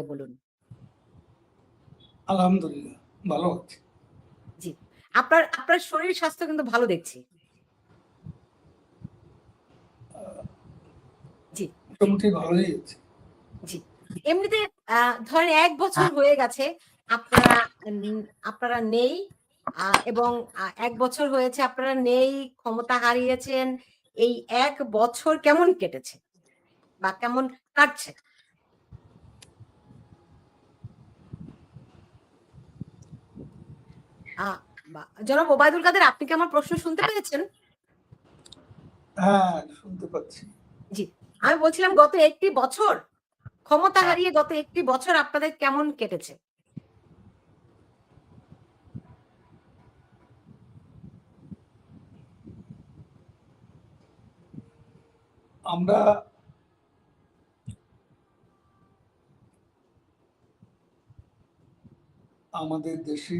আগে বলুন। আলহামদুলিল্লাহ ভালো আছি। জি, আপনার আপনার শরীর স্বাস্থ্য কিন্তু ভালো দেখছি। জি, মোটামুটি ভালোই আছে। জি। এমনিতে ধরেন ১ বছর হয়ে গেছে আপনারা আপনারা নেই এবং ১ বছর হয়েছে আপনারা নেই, ক্ষমতা হারিয়েছেন। এই ১ বছর কেমন কেটেছে? বা কেমন কাটছে? আ জনাব ওবায়দুল কাদের, আপনি কি আমার প্রশ্ন শুনতে পেরেছেন? হ্যাঁ, শুনতে পাচ্ছি। জি। আমি বলছিলাম গত ১ টি বছর, ক্ষমতা হারিয়ে গত ১ টি বছর আপনাদের কেমন কেটেছে? আমরা আমাদের দেশে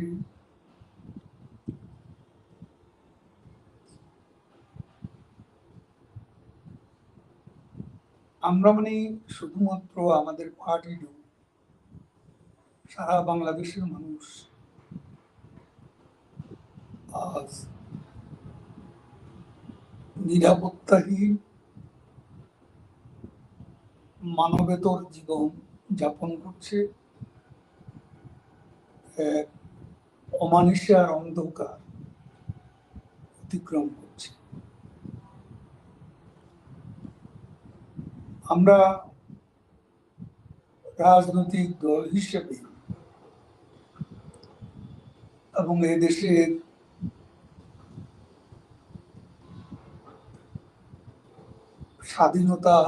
আমরা মানে শুধুমাত্র আমাদের পার্টি নয়, সারা বাংলাদেশের মানুষ আজ নিরাপত্তাহীন মানবেতর জীবন যাপন করছে, এক অমানুষের অন্ধকার অতিক্রম করছে। আমরা রাজনৈতিক দল হিসেবে এবং এদেশের স্বাধীনতা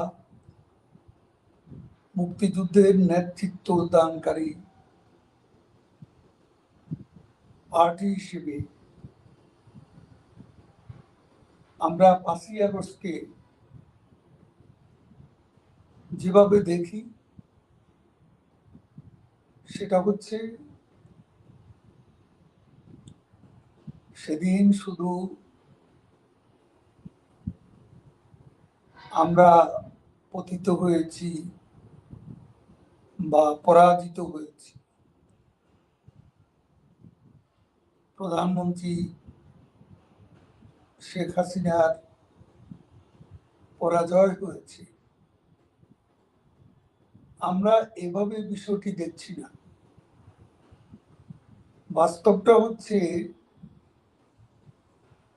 মুক্তিযুদ্ধের নেতৃত্ব দানকারী পার্টি হিসেবে আমরা ৫ই আগস্টকে যেভাবে দেখি সেটা হচ্ছে সেদিন শুধু আমরা পতিত হয়েছি বা পরাজিত হয়েছি, প্রধানমন্ত্রী শেখ হাসিনার পরাজয় হয়েছে, আমরা এভাবে বিষয়টি দেখছি না। বাস্তবটা হচ্ছে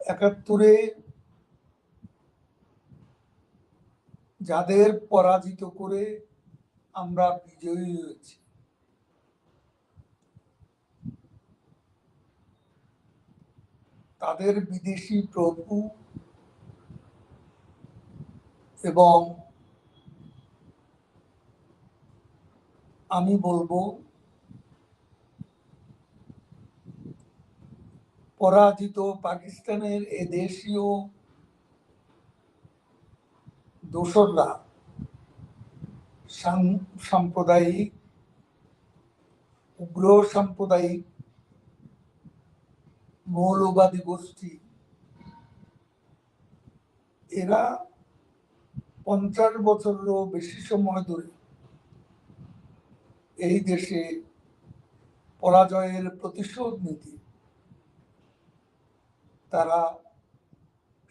৭১-এ যাদের পরাজিত করে আমরা বিজয়ী হয়েছি, তাদের বিদেশি প্রভু এবং আমি বলবো পরাজিত পাকিস্তানের এদেশীয় দোসররা সাম্প্রদায়িক উগ্র সাম্প্রদায়িক মৌলবাদী গোষ্ঠী, এরা ৫০ বছরেরও বেশি সময় ধরে এই দেশে পরাজয়ের প্রতিশোধ নিতে তারা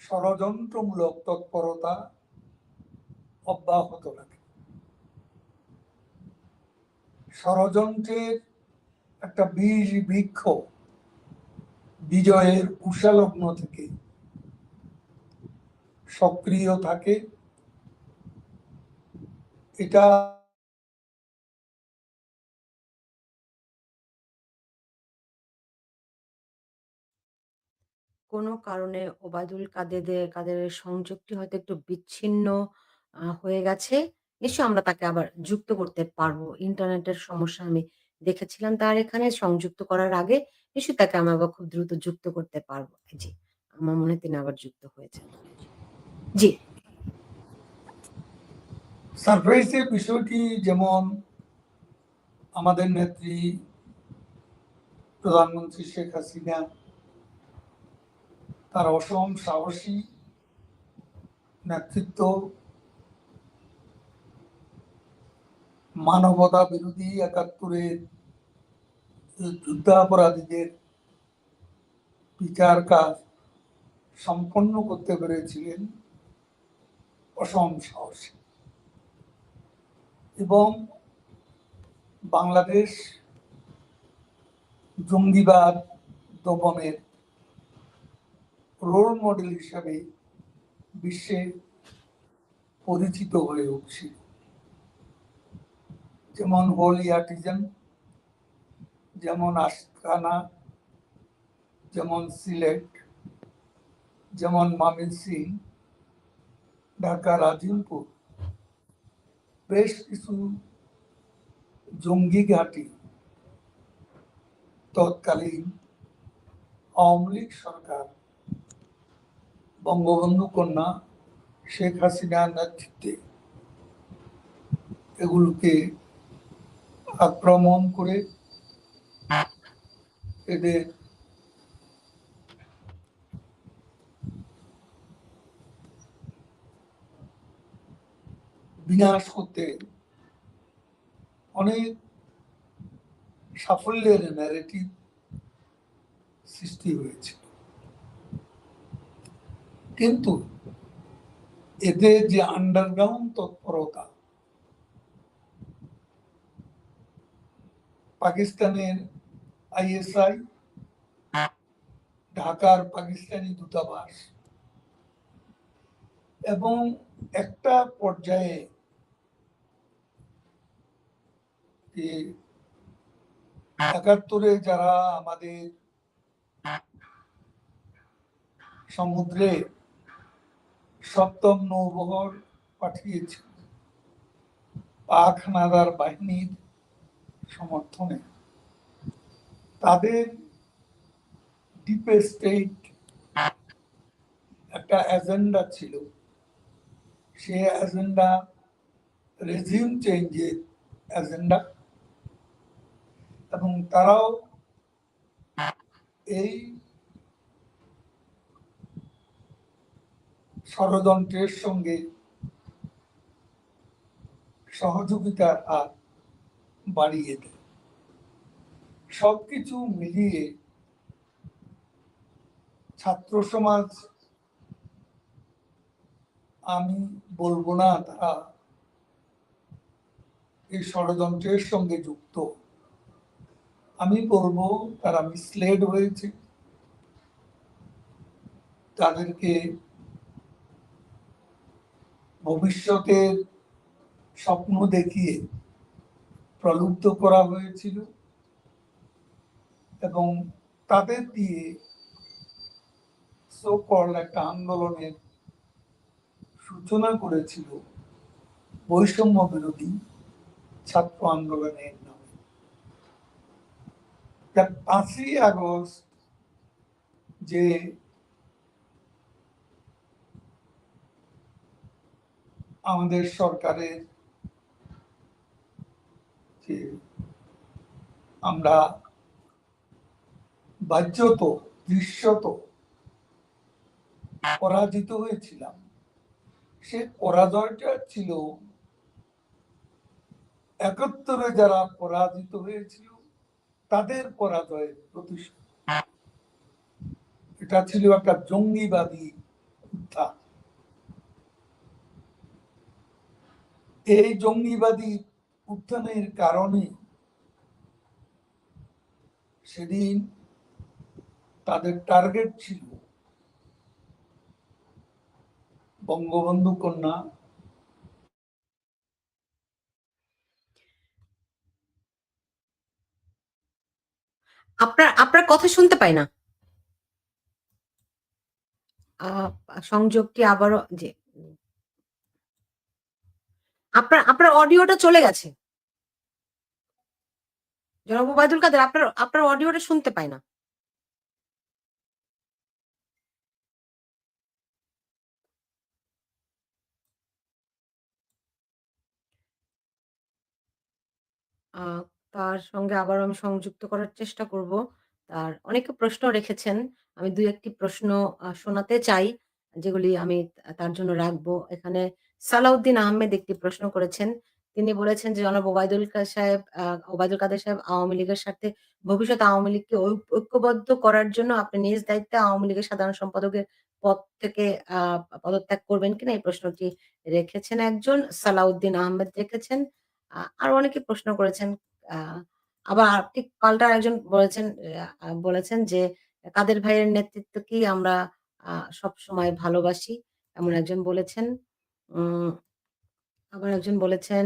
ষড়যন্ত্রমূলক তৎপরতা অব্যাহত রাখে। ষড়যন্ত্রের একটা বীজ বৃক্ষ বিজয়ের উষালগ্ন থেকে সক্রিয় থাকে। এটা কোনো কারণে ওবায়দুল কাদেরের সংযোগটি হয়তো একটু বিচ্ছিন্ন হয়ে গেছে। নিশ্চয়ই আমরা তাকে আবার যুক্ত করতে পারবো। ইন্টারনেটের সমস্যা আমি দেখেছিলাম তার এখানে সংযুক্ত করার আগে। নিশ্চয়ই তাকে আমি আবার খুব দ্রুত যুক্ত করতে পারবো। জি, আমার মনে হয় তিনি আবার যুক্ত হয়েছেন। জি। সারপ্রাইজের বিষয়টি যেমন আমাদের নেত্রী প্রধানমন্ত্রী শেখ হাসিনা তার অসম সাহসী নেতৃত্ব মানবতা বিরোধী ৭১-এর যুদ্ধাপরাধীদের বিচার কাজ সম্পন্ন করতে পেরেছিলেন অসম সাহসে, এবং বাংলাদেশ জঙ্গিবাদ দমনের রোল মডেল হিসাবে বিশ্বে পরিচিত হয়ে উঠছিল। যেমন হোলি আর্টিজান, যেমন আশকানা, যেমন সিলেট, যেমন ময়মনসিংহ, ঢাকা, আজিমপুর, বেশ কিছু জঙ্গি ঘাঁটি তৎকালীন আওয়ামী লীগ সরকার বঙ্গবন্ধু কন্যা শেখ হাসিনার নেতৃত্বে এগুলোকে আক্রমণ করে এদের বিনাশ করতে অনেক সাফল্যের ন্যারেটিভ সৃষ্টি হয়েছিল। কিন্তু এদের যে আন্ডারগ্রাউন্ড তৎপরতা, পাকিস্তানের আইএসআই, ঢাকার পাকিস্তানি দূতাবাস, এবং একটা পর্যায়ে ৭১-এ যারা আমাদের সমুদ্রে সপ্তম নৌবহর পাঠিয়েছিল পাক হানাদার বাহিনীর সমর্থনে, তাদের ডিপ স্টেট একটা এজেন্ডা ছিল। সে এজেন্ডা রেজিম চেঞ্জের এজেন্ডা, এবং তারাও এই ষড়যন্ত্রের সঙ্গে সহযোগিতার হাত বাড়িয়ে দেয়। সবকিছু মিলিয়ে ছাত্র সমাজ, আমি বলবো না তারা এই ষড়যন্ত্রের সঙ্গে যুক্ত, আমি বলবো তারা মিসলেড হয়েছে। তাদেরকে ভবিষ্যতের স্বপ্ন দেখিয়ে প্রলুব্ধ করা হয়েছিল, এবং তাদের দিয়ে সো কল্ড একটা আন্দোলনের সূচনা করেছিল বৈষম্য বিরোধী ছাত্র আন্দোলনের নামে। ৫ই আগস্ট যে আমাদের সরকারের যে আমরা বাহ্যত দৃশ্যত পরাজিত হয়েছিলাম, সে পরাজয়টা ছিল ৭১-এ যারা পরাজিত হয়েছিল তাদের পরাজয়ের প্রতিশোধ। এটা ছিল একটা জঙ্গিবাদী উত্থান। এই জঙ্গিবাদী উত্থানের কারণে সেদিন তাদের টার্গেট ছিল বঙ্গবন্ধু কন্যা। আপনার কথা শুনতে পাই না। সংযোগটি আবারও যে আপনার অডিওটা চলে গেছে। জনাব ওবায়দুল কাদের, আপনার অডিওটা শুনতে পাই না। তার সঙ্গে আবারও আমি সংযুক্ত করার চেষ্টা করব। তার অনেকে প্রশ্ন রেখেছেন। আমি ২-১ টি প্রশ্ন শোনাতে চাই, যেগুলি আমি তার জন্য রাখবো। এখানে সালাউদ্দিন আহমেদ একটি প্রশ্ন করেছেন। তিনি বলেছেন যে জনাব ওবায়দুল কাদের সাহেব আওয়ামী লীগের স্বার্থে ভবিষ্যতে আওয়ামী লীগকে ঐক্যবদ্ধ করার জন্য আপনি নিজ দায়িত্বে আওয়ামী লীগের সাধারণ সম্পাদকের পদ থেকে পদত্যাগ করবেন কিনা এই প্রশ্নটি রেখেছেন একজন। সালাউদ্দিন আহমেদ রেখেছেন। আরো অনেকে প্রশ্ন করেছেন। আ আবার ঠিক পাল্টা আরেকজন বলেছেন যে কাদের ভাইয়ের নেতৃত্বকেই আমরা সবসময় ভালোবাসি। এমন একজন বলেছেন। উম আবার একজন বলেছেন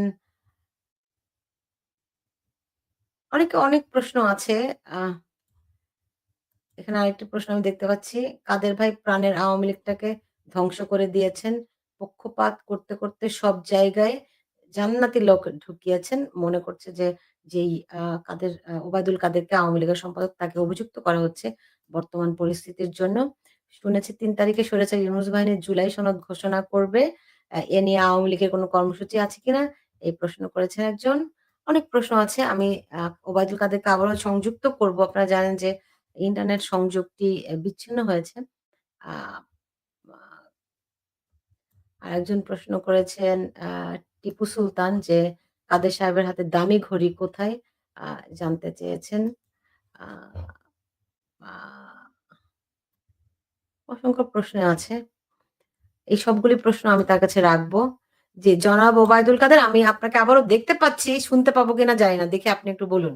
অনেক প্রশ্ন আছে। আহ এখানে আরেকটা প্রশ্ন আমি দেখতে পাচ্ছি। কাদের ভাই প্রাণের আওয়ামী লীগটাকে ধ্বংস করে দিয়েছেন। পক্ষপাত করতে সব জায়গায় জান্নাতি লোক ঢুকিয়েছেন। মনে করছে যে যেই ওবায়দুল কাদেরকে আওয়ামী লীগের সম্পাদক তাকে অভিযুক্ত করা হচ্ছে বর্তমান পরিস্থিতির জন্য। শুনেছি ৩ তারিখে স্বৈরাচার ইউনূস বাহিনী জুলাই সনদ ঘোষণা করবে। এ নিয়ে আওয়ামী লীগের কোনো কর্মসূচি আছে কিনা? এই প্রশ্ন করেছেন একজন। অনেক প্রশ্ন আছে। আমি ওবায়দুল কাদেরকে আবারও সংযুক্ত করব। আপনারা জানেন যে ইন্টারনেট সংযোগটি বিচ্ছিন্ন হয়েছে। আ আ আরেকজন প্রশ্ন করেছেন টিপু সুলতান যে, কাদের সাহেবের হাতে দামি ঘড়ি কোথায়? আ জানতে চেয়েছেন। আ আ অসংখ্য প্রশ্ন আছে। এই সবগুলি প্রশ্ন আমি তার কাছে রাখবো। জি, জনাব ওবায়দুল কাদের আমি আপনাকে আবারও দেখতে পাচ্ছি, শুনতে পাবো কিনা জানি না। দেখি আপনি একটু বলুন।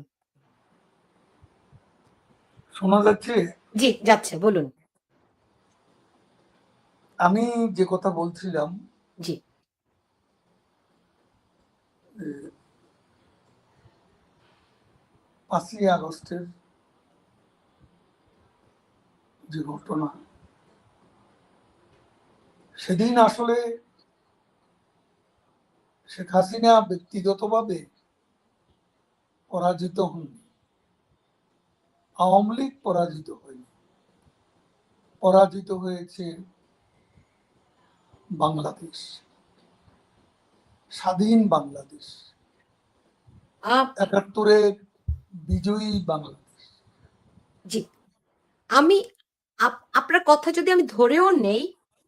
শোনা যাচ্ছে? জি, যাচ্ছে বলুন। আমি যে কথা বলছিলাম, জি, ৫ই আগস্টের যে ঘটনা, সেদিন আসলে শেখ হাসিনা ব্যক্তিগতভাবে পরাজিত হননি, আওয়ামী লীগ পরাজিত হয়নি, পরাজিত হয়েছে বাংলাদেশ, স্বাধীন বাংলাদেশ, আপ ৭১-এর বিজয়ী বাংলাদেশ। জি। আমি আপনার কথা যদি আমি ধরেও নেই,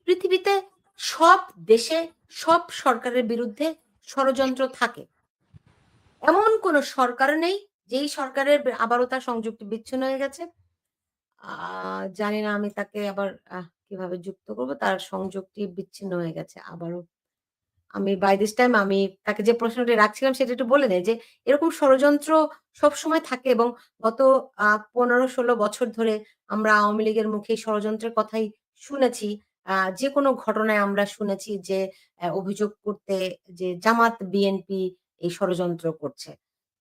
পৃথিবীতে সব দেশে সব সরকারের বিরুদ্ধে ষড়যন্ত্র থাকে। এমন কোন সরকার নেই যেই সরকারের আবারও তার সংযুক্তি বিচ্ছিন্ন হয়ে গেছে। আ জানি না আমি তাকে আবার কিভাবে যুক্ত করব। তার সংযোগটি বিচ্ছিন্ন হয়ে গেছে আবারও। আমি বাই দিস টাইম আমি তাকে যে প্রশ্নটি রাখছিলাম সেটা একটু বলে নেই যে, এরকম ষড়যন্ত্র সবসময় থাকে এবং গত ১৫-১৬ বছর ধরে আমরা আওয়ামী লীগের মুখে এই ষড়যন্ত্রের কথাই শুনেছি। যেকোনো ঘটনায় আমরা শুনেছি যে অভিযোগ করতে যে জামাত, বিএনপি এই ষড়যন্ত্র করছে।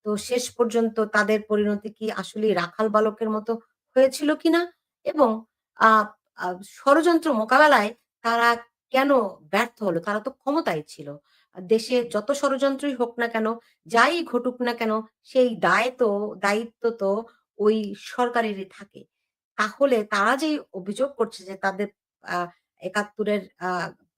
তো শেষ পর্যন্ত তাদের পরিণতি কি আসলেই রাখাল বালকের মতো হয়েছিল কিনা? এবং আ আ ষড়যন্ত্র মোকাবেলায় তারা কেন ব্যর্থ হলো? তারা তো ক্ষমতায় ছিল। দেশে যত ষড়যন্ত্রই হোক না কেন, যাই ঘটুক না কেন, সেই দায়িত্ব তো ওই সরকারেরই থাকে। তাহলে তারা যেই অভিযোগ করছে যে তাদের আ ৭১ এর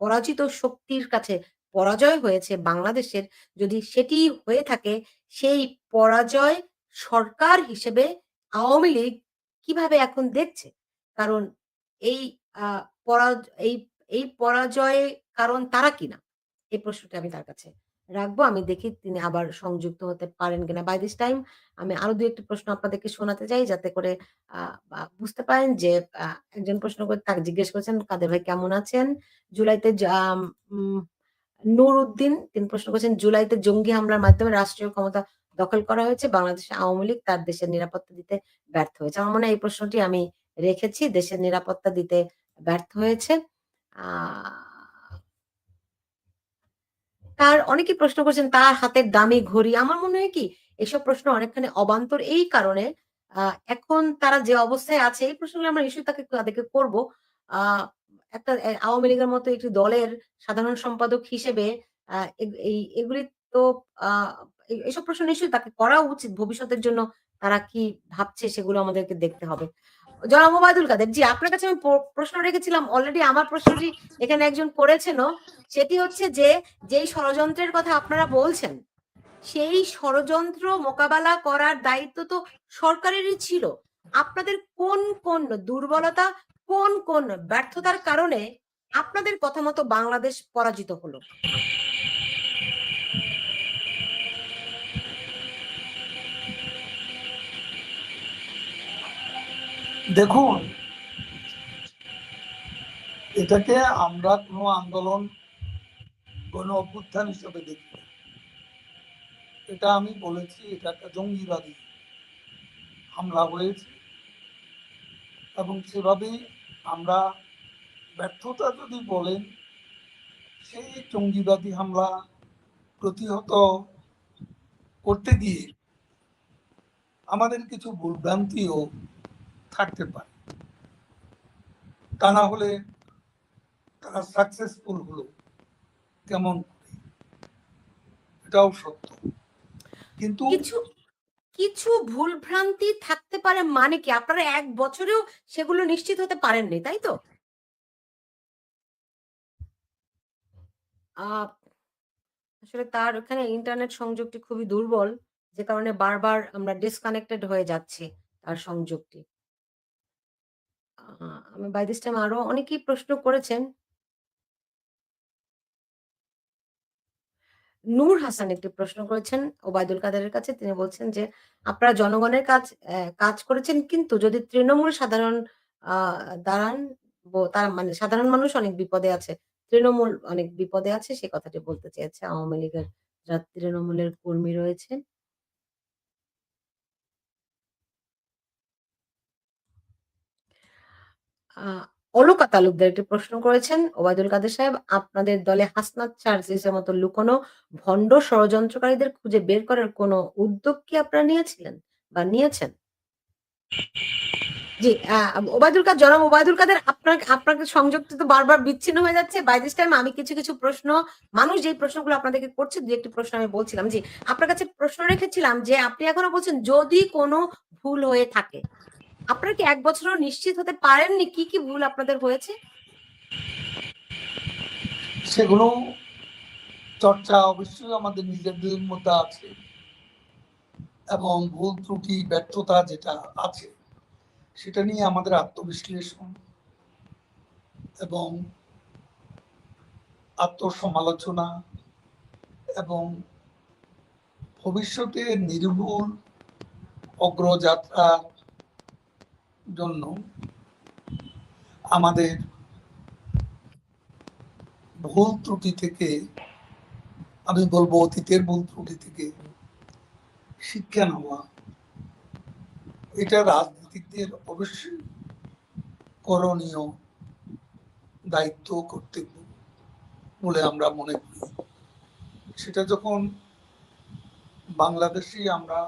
পরাজিত শক্তির কাছে পরাজয় হয়েছে বাংলাদেশের, যদি সেটিই হয়ে থাকে, সেই পরাজয় সরকার হিসেবে আওয়ামী লীগ কিভাবে এখন দেখছে? কারণ এই আ পরাজ এই এই পরাজয়ের কারণ তারা কিনা? এই প্রশ্নটা আমি তার কাছে রাখবো। আমি দেখি তিনি আবার সংযুক্ত হতে পারেন কিনা। বাই দিস টাইম আমি আরো ২-১ টি প্রশ্ন আপনাদেরকে শোনাতে চাই যাতে করে আ বুঝতে পারেন যে আ একজন প্রশ্ন করে তাকে জিজ্ঞেস করেছেন, "কাদের ভাই কেমন আছেন?" জুলাইতে জাম উম নূরউদ্দিন তিনি প্রশ্ন করেছেন, "জুলাইতে জঙ্গি হামলার মাধ্যমে রাষ্ট্রীয় ক্ষমতা দখল করা হয়েছে। বাংলাদেশে আওয়ামী লীগ তার দেশের নিরাপত্তা দিতে ব্যর্থ হয়েছে।" আমার মনে হয় এই প্রশ্নটি আমি রেখেছি। দেশের নিরাপত্তা দিতে ব্যর্থ হয়েছে। আ অনেকেই প্রশ্ন করেছেন তার হাতের দামি ঘড়ি। আমার মনে হয় কি এসব প্রশ্ন অনেকখানি অবান্তর এই কারণে আ এখন তারা যে অবস্থায় আছে এই প্রশ্নগুলো আমরা নিশ্চয়ই তাদেরকে করব। আ একটা আওয়ামী লীগের মতো একটি দলের সাধারণ সম্পাদক হিসেবে আ এগুলি তো আ এসব প্রশ্ন নিশ্চয়ই তাকে করা উচিত। ভবিষ্যতের জন্য তারা কি ভাবছে সেগুলো আমাদেরকে দেখতে হবে। জনাব ওবায়দুল কাদের জি, আপনার কাছে আমি প্রশ্ন রেখেছিলাম। অলরেডি আমার প্রশ্নটি এখানে একজন করেছেনও। সেটি হচ্ছে যে, যেই ষড়যন্ত্রের কথা আপনারা বলছেন, সেই ষড়যন্ত্র মোকাবেলা করার দায়িত্ব তো সরকারেরই ছিল। আপনাদের কোন দুর্বলতা, কোন ব্যর্থতার কারণে আপনাদের কথা মতো বাংলাদেশ পরাজিত হলো? দেখুন, এটাকে আমরা কোনো আন্দোলন, গণ অভ্যুত্থান হিসেবে দেখি না। এটা আমি বলেছি, এটা একটা জঙ্গিবাদী হামলা হয়েছে এবং সেভাবেই আমরা ব্যর্থতা যদি বলেন, সেই জঙ্গিবাদী হামলা প্রতিহত করতে গিয়ে আমাদের কিছু ভুলভ্রান্তিও থাকতে পারে, তা না হলে তারা সাকসেসফুল হলো কেমন করে, এটাও সত্য। কিন্তু কিছু কিছু ভুল ভ্রান্তি থাকতে পারে মানে কি? আপনারা ১ বছরেও সেগুলো নিশ্চিত হতে পারেননি, তাই তো? আ আসলে তার ওখানে ইন্টারনেট সংযোগটি খুবই দুর্বল। যে কারণে বারবার আমরা ডিসকানেক্টেড হয়ে যাচ্ছি তার সংযোগটি। আমি বাই দিস টাইম আরো অনেকেই প্রশ্ন করেছেন। নূর হাসান একটি প্রশ্ন করেছেন ওবায়দুল কাদেরের কাছে। তিনি বলছেন যে, "আপনারা জনগণের কাজ করেছেন কিন্তু যদি তৃণমূল সাধারণ আ দাঁড়ান তারা মানে সাধারণ মানুষ অনেক বিপদে আছে। তৃণমূল অনেক বিপদে আছে" সে কথাটি বলতে চেয়েছে আওয়ামী লীগের যারা তৃণমূলের কর্মী রয়েছেন। আ অলকা তালুকদার একটি প্রশ্ন করেছেন, "ওবায়দুল কাদের সাহেব আপনাদের দলে হাসনাত চার্জিসের মতো লুকোনো ভণ্ড ষড়যন্ত্রকারীদের খুঁজে বের করার কোনো উদ্যোগ কি আপনারা নিয়েছিলেন বা নিয়েছেন?" জি, জনাব ওবায়দুল কাদের আপনাকে সংযোগটা তো বারবার বিচ্ছিন্ন হয়ে যাচ্ছে। বাই দিস টাইম আমি কিছু প্রশ্ন মানুষ যেই প্রশ্নগুলো আপনাদেরকে করছে ২-১ টি প্রশ্ন আমি বলছিলাম। জি, আপনার কাছে প্রশ্ন রেখেছিলাম যে আপনি এখনো বলছেন যদি কোনো ভুল হয়ে থাকে, আপনারা কি ১ বছরেও নিশ্চিত হতে পারেননি কি ভুল আপনাদের হয়েছে? সেগুলো চর্চা অবশ্যই আমাদের নিজেদের মধ্যে আছে, এবং ভুল ত্রুটি ব্যর্থতা যেটা আছে সেটা নিয়ে আমাদের আত্মবিশ্লেষণ এবং আত্মসমালোচনা এবং ভবিষ্যতে নির্ভুল অগ্রযাত্রার জন্য আমাদের ভুল ত্রুটি থেকে, আমি বলবো অতীতের ভুল ত্রুটি থেকে শিক্ষা নেওয়া, এটা রাজনীতিকদের অবশ্যই করণীয় দায়িত্ব কর্তব্য বলে আমরা মনে করি। সেটা যখন বাংলাদেশে আমরা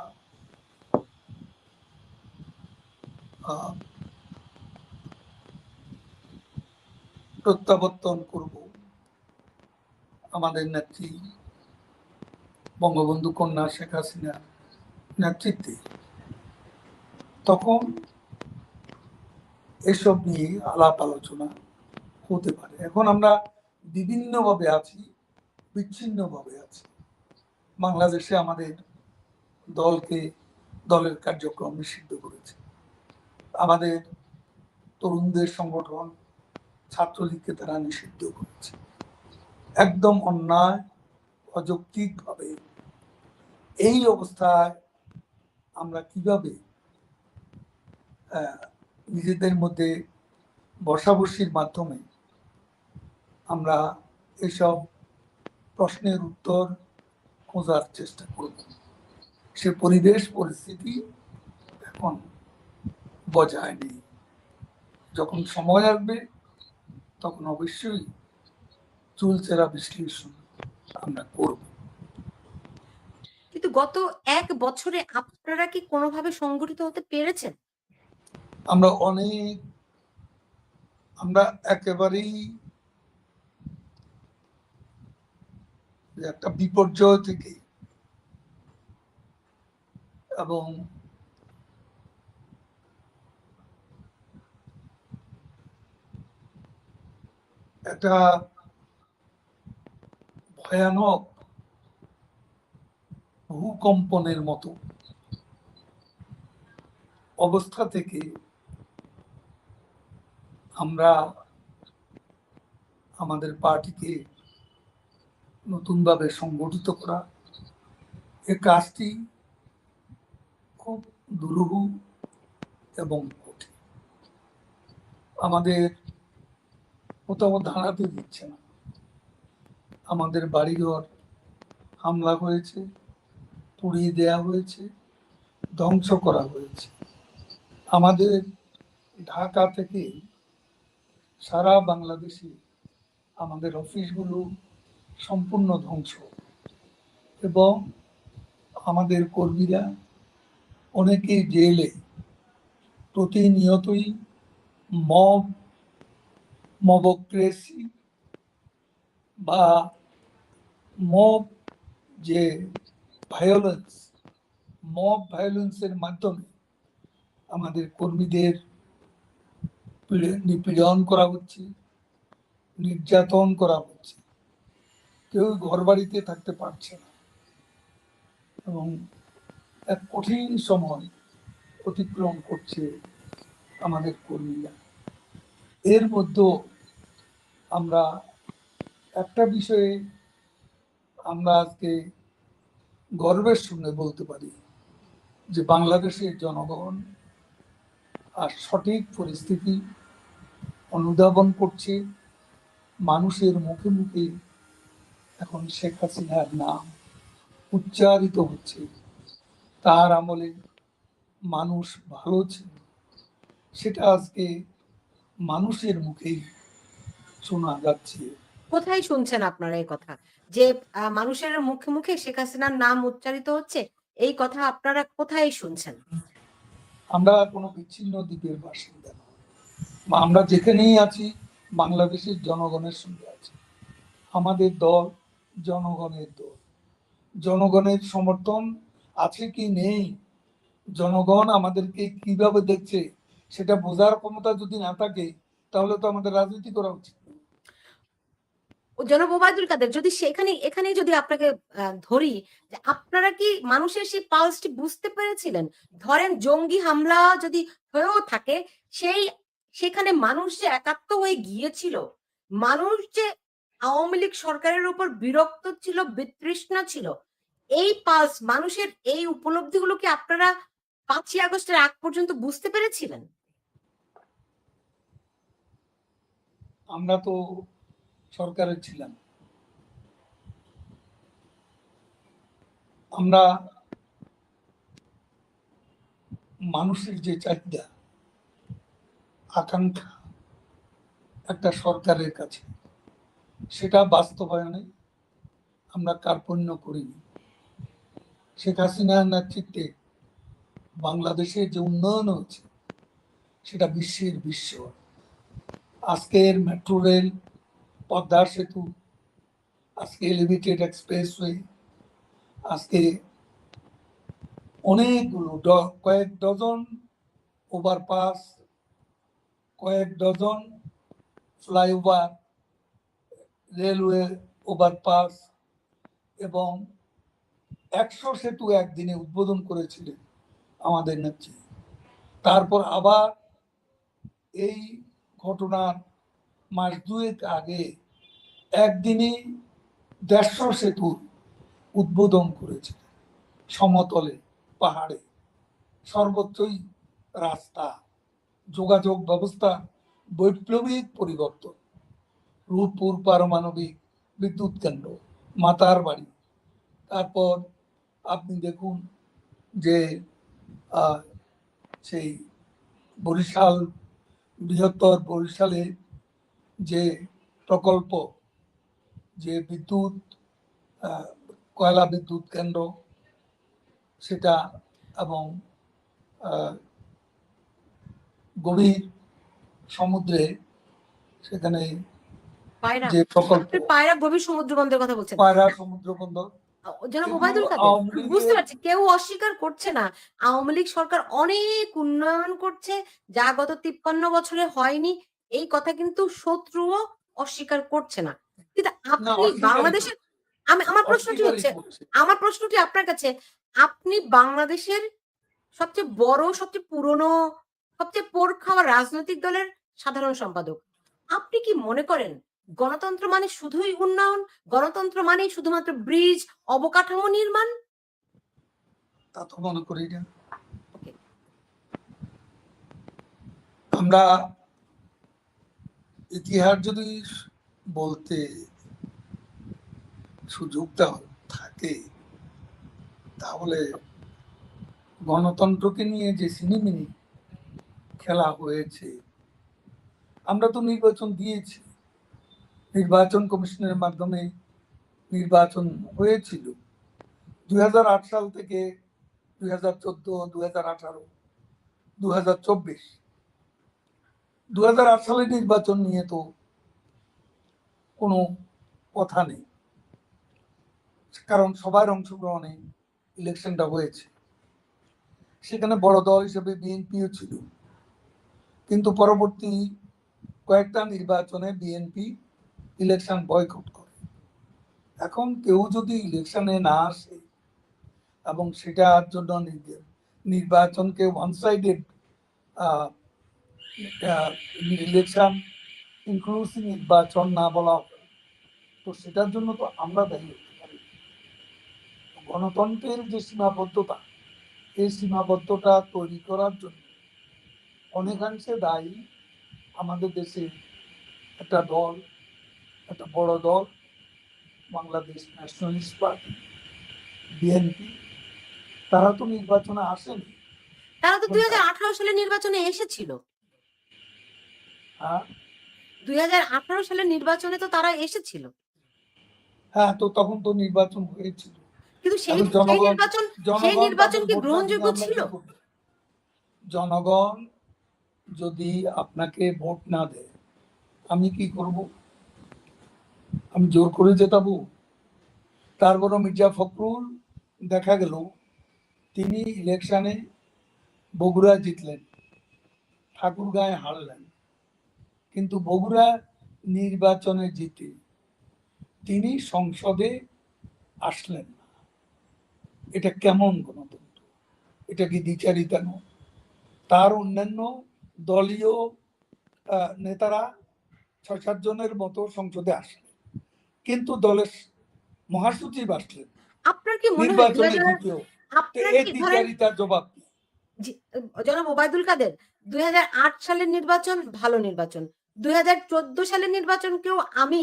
প্রত্যাবর্তন করব আমাদের নেত্রী বঙ্গবন্ধু কন্যা শেখ হাসিনার নেতৃত্বে, তখন এসব নিয়ে আলাপ আলোচনা হতে পারে। এখন আমরা বিভিন্নভাবে আছি, বিচ্ছিন্নভাবে আছি। বাংলাদেশে আমাদের দলের কার্যক্রম নিষিদ্ধ করেছে, আমাদের তরুণদের সংগঠন ছাত্রলীগকে তারা নিষিদ্ধ করেছে, একদম অন্যায় অযৌক্তিক ভাবে। এই অবস্থায় আমরা কিভাবে নিজেদের মধ্যে বসাবসির মাধ্যমে আমরা এসব প্রশ্নের উত্তর খোঁজার চেষ্টা করব, সে পরিবেশ পরিস্থিতি এখন বজায় নেই। যখন সময় আসবে তখন অবশ্যই চুলচেরা বিশ্লেষণ আমরা করব। কিন্তু গত ১ বছরে আপনারা কি কোনোভাবে সংগঠিত হতে পেরেছেন? আমরা অনেক, আমরা একেবারেই একটা বিপর্যয় থেকে এবং একটা ভয়ানক ভূকম্পনের মতো অবস্থা থেকে আমরা আমাদের পার্টিকে নতুনভাবে সংগঠিত করা, এ কাজটি খুব দুরূহ এবং কঠিন। আমাদের কোথাও দাঁড়াতে দিচ্ছে না। আমাদের বাড়িঘর হামলা হয়েছে, পুড়িয়ে দেয়া হয়েছে, ধ্বংস করা হয়েছে। আমাদের ঢাকা থেকে সারা বাংলাদেশে আমাদের অফিসগুলো সম্পূর্ণ ধ্বংস, এবং আমাদের কর্মীরা অনেকে জেলে। প্রতিনিয়তই মব মবক্রেসি বা মব যে ভায়োলেন্স, মব ভায়োলেন্সের মাধ্যমে আমাদের কর্মীদের নিপীড়ন করা হচ্ছে, নির্যাতন করা হচ্ছে। কেউ ঘর বাড়িতে থাকতে পারছে না, এবং এক কঠিন সময় অতিক্রম করছে আমাদের কর্মীরা। এর মধ্যে আমরা একটা বিষয়ে আমরা আজকে গর্বের সঙ্গে বলতে পারি যে বাংলাদেশের জনগণ আর সঠিক পরিস্থিতি অনুধাবন করছে। মানুষের মুখে মুখে এখন শেখ হাসিনার নাম উচ্চারিত হচ্ছে। তার আমলে মানুষ ভালো ছিল, সেটা আজকে মানুষের মুখেই শোনা যাচ্ছে। কোথায় শুনছেন আপনারা এই কথা? যে মানুষের মুখে, মুখে শেখ হাসিনার নাম উচ্চারিত হচ্ছে, এই কথা আপনারা কোথায় শুনছেন? আমরা কোনো বিচ্ছিন্ন দ্বীপের বাসিন্দা না, বা আমরা যেখানেই আছি বাংলাদেশের জনগণের সঙ্গে আছি। আমাদের দল জনগণের দল। জনগণের সমর্থন আছে কি নেই, জনগণ আমাদেরকে কিভাবে দেখছে সেটা বোঝার ক্ষমতা যদি না থাকে, তাহলে তো আমাদের রাজনীতি করা উচিত। জনাব ওবায়দুল কাদের, যদি এখানেই যদি আপনাকে ধরি যে আপনারা কি মানুষের সেই পালসটি বুঝতে পেরেছিলেন? ধরেন জঙ্গি হামলা যদি হয়েও থাকে, সেখানে মানুষ যে একাত্ম হয়ে গিয়েছিল, মানুষ যে আওয়ামী লীগ সরকারের উপর বিরক্ত ছিল, বিতৃষ্ণা ছিল, এই পালস মানুষের এই উপলব্ধিগুলো কি আপনারা ৫ই আগস্টের আগ পর্যন্ত বুঝতে পেরেছিলেন? আমরা তো সরকারে ছিলাম, আমরা মানুষের যে চাহিদা আকাঙ্ক্ষা একটা সরকারের কাছে, সেটা বাস্তবায়নে আমরা কার্পণ্য করিনি। শেখ হাসিনার নেতৃত্বে বাংলাদেশের যে উন্নয়ন হচ্ছে সেটা বিশ্বের বিস্ময়। আজকের মেট্রো রেল, পদ্মা সেতু, আজকে এলিভেটেড এক্সপ্রেসওয়ে, আজকে অনেকগুলো কয়েক ডজন ওভারপাস, কয়েক ডজন ফ্লাইওভার, রেলওয়ে ওভারপাস, এবং 100 সেতু একদিনে উদ্বোধন করেছিলেন আমাদের নেত্রী। তারপর আবার এই ঘটনার মাস দুয়েক আগে একদিনে 150 সেতুর উদ্বোধন করেছে। সমতলে, পাহাড়ে, সর্বত্রই রাস্তা, যোগাযোগ ব্যবস্থা বৈপ্লবিক পরিবর্তন। রূপপুর পারমাণবিক বিদ্যুৎ কেন্দ্র, মাতার বাড়ি, তারপর আপনি দেখুন যে সেই বরিশাল, বৃহত্তর বরিশালে যে প্রকল্প, যে বিদ্যুৎ কয়লা বিদ্যুৎ কেন্দ্র, সেটা, এবং গভীর সমুদ্রে সেখানে পায়রা, যে প্রকল্প, আপনি পায়রা গভীর সমুদ্র বন্দরের কথা বলছেন। পায়রা সমুদ্র বন্দর, জনাব এগুলো ওবায়দুল কাদের, আওয়ামী আমি বুঝতে লীগের। পারছি কেউ অস্বীকার করছে না। আওয়ামী লীগ সরকার অনেক উন্নয়ন করছে, যা গত ৫৩ বছরে হয়নি। এই কথা কিন্তু শত্রুও অস্বীকার করছে না। কিন্তু না, আপনি অস্বীকারই বাংলাদেশের, অস্বীকারই করছে। আমার প্রশ্নটি আপনার কাছে, আপনি বাংলাদেশের সবচেয়ে বড়, সবচেয়ে পুরনো, সবচেয়ে পোড় খাওয়া রাজনৈতিক দলের সাধারণ সম্পাদক। আপনি কি মনে করেন গণতন্ত্র মানে শুধুই উন্নয়ন? গণতন্ত্র মানেই শুধুমাত্র ব্রিজ, অবকাঠামো নির্মাণ? তা তো মনে করি না। ওকে। আমরা ইতিহাস যদি বলতে সুযোগটা থাকে, তাহলে গণতন্ত্রকে নিয়ে যে সিনেমিনি খেলা হয়েছে, আমরা তো নির্বাচন দিয়েছি, নির্বাচন কমিশনের মাধ্যমে নির্বাচন হয়েছিল 2008 সাল থেকে 2014, 2018, 2024। 2008 সালের নির্বাচন নিয়ে তো কোনো কথা নেই, কারণ সবার অংশগ্রহণে ইলেকশনটা হয়েছে। সেখানে বড় দল হিসেবে বিএনপিও ছিল, কিন্তু পরবর্তী কয়েকটা নির্বাচনে বিএনপি ইলেকশন বয়কট করে। এখন কেউ যদি ইলেকশনে না আসে এবং সেটার জন্য নির্বাচনকে ওয়ান সাইডেড ইলেকশন, ইনক্লুসিভ নির্বাচন না বলা হয়, তো সেটার জন্য তো আমরা দায়ী হতে পারি। গণতন্ত্রের যে সীমাবদ্ধতা, এই সীমাবদ্ধতা তৈরি করার জন্য অনেকাংশে দায়ী আমাদের দেশে একটা দল, একটা বড় দল, বাংলাদেশ ন্যাশনালিস্ট পার্টি, বিএনপি। তারা তো নির্বাচনে আসেনি। তারা তো 2018 সালের নির্বাচনে এসেছিল। হ্যাঁ 2018 সালের নির্বাচনে তো তারা এসেছিল। হ্যাঁ, তো তখন তো নির্বাচন হয়েছিল, কিন্তু সেই এবং সেই জনগণ নির্বাচন সেই জনগণ নির্বাচন তাদের কি ভোট না দিলে গ্রহণযোগ্য আমরা ছিল? কি করব? জনগণ যদি আপনাকে ভোট না দেয়, আমি কি করব? আমি জোর করে জেতাবো? তারপর মির্জা ফখরুল দেখা গেল তিনি ইলেকশনে বগুড়া জিতলেন, ঠাকুরগাঁয়ে হারলেন, কিন্তু বগুড়া নির্বাচনে জিতে তিনি সংসদে আসলেন না। এটা কেমন গণতন্ত্র? এটা কি দ্বিচারিতা নয়? তার অন্যান্য দলীয় নেতারা 6-7 জনের মতো সংসদে আসলেন, কিন্তু দলের মহাসচিব আসলেন আপনার কি মনে হয় নির্বাচনে জিতেও। তো আপনার এই কি ধরেন দ্বিচারিতার জবাব কি? জি, জনাব ওবায়দুল কাদের 2008 সালের নির্বাচন ভালো নির্বাচন। 2014 সালের নির্বাচনকেও আমি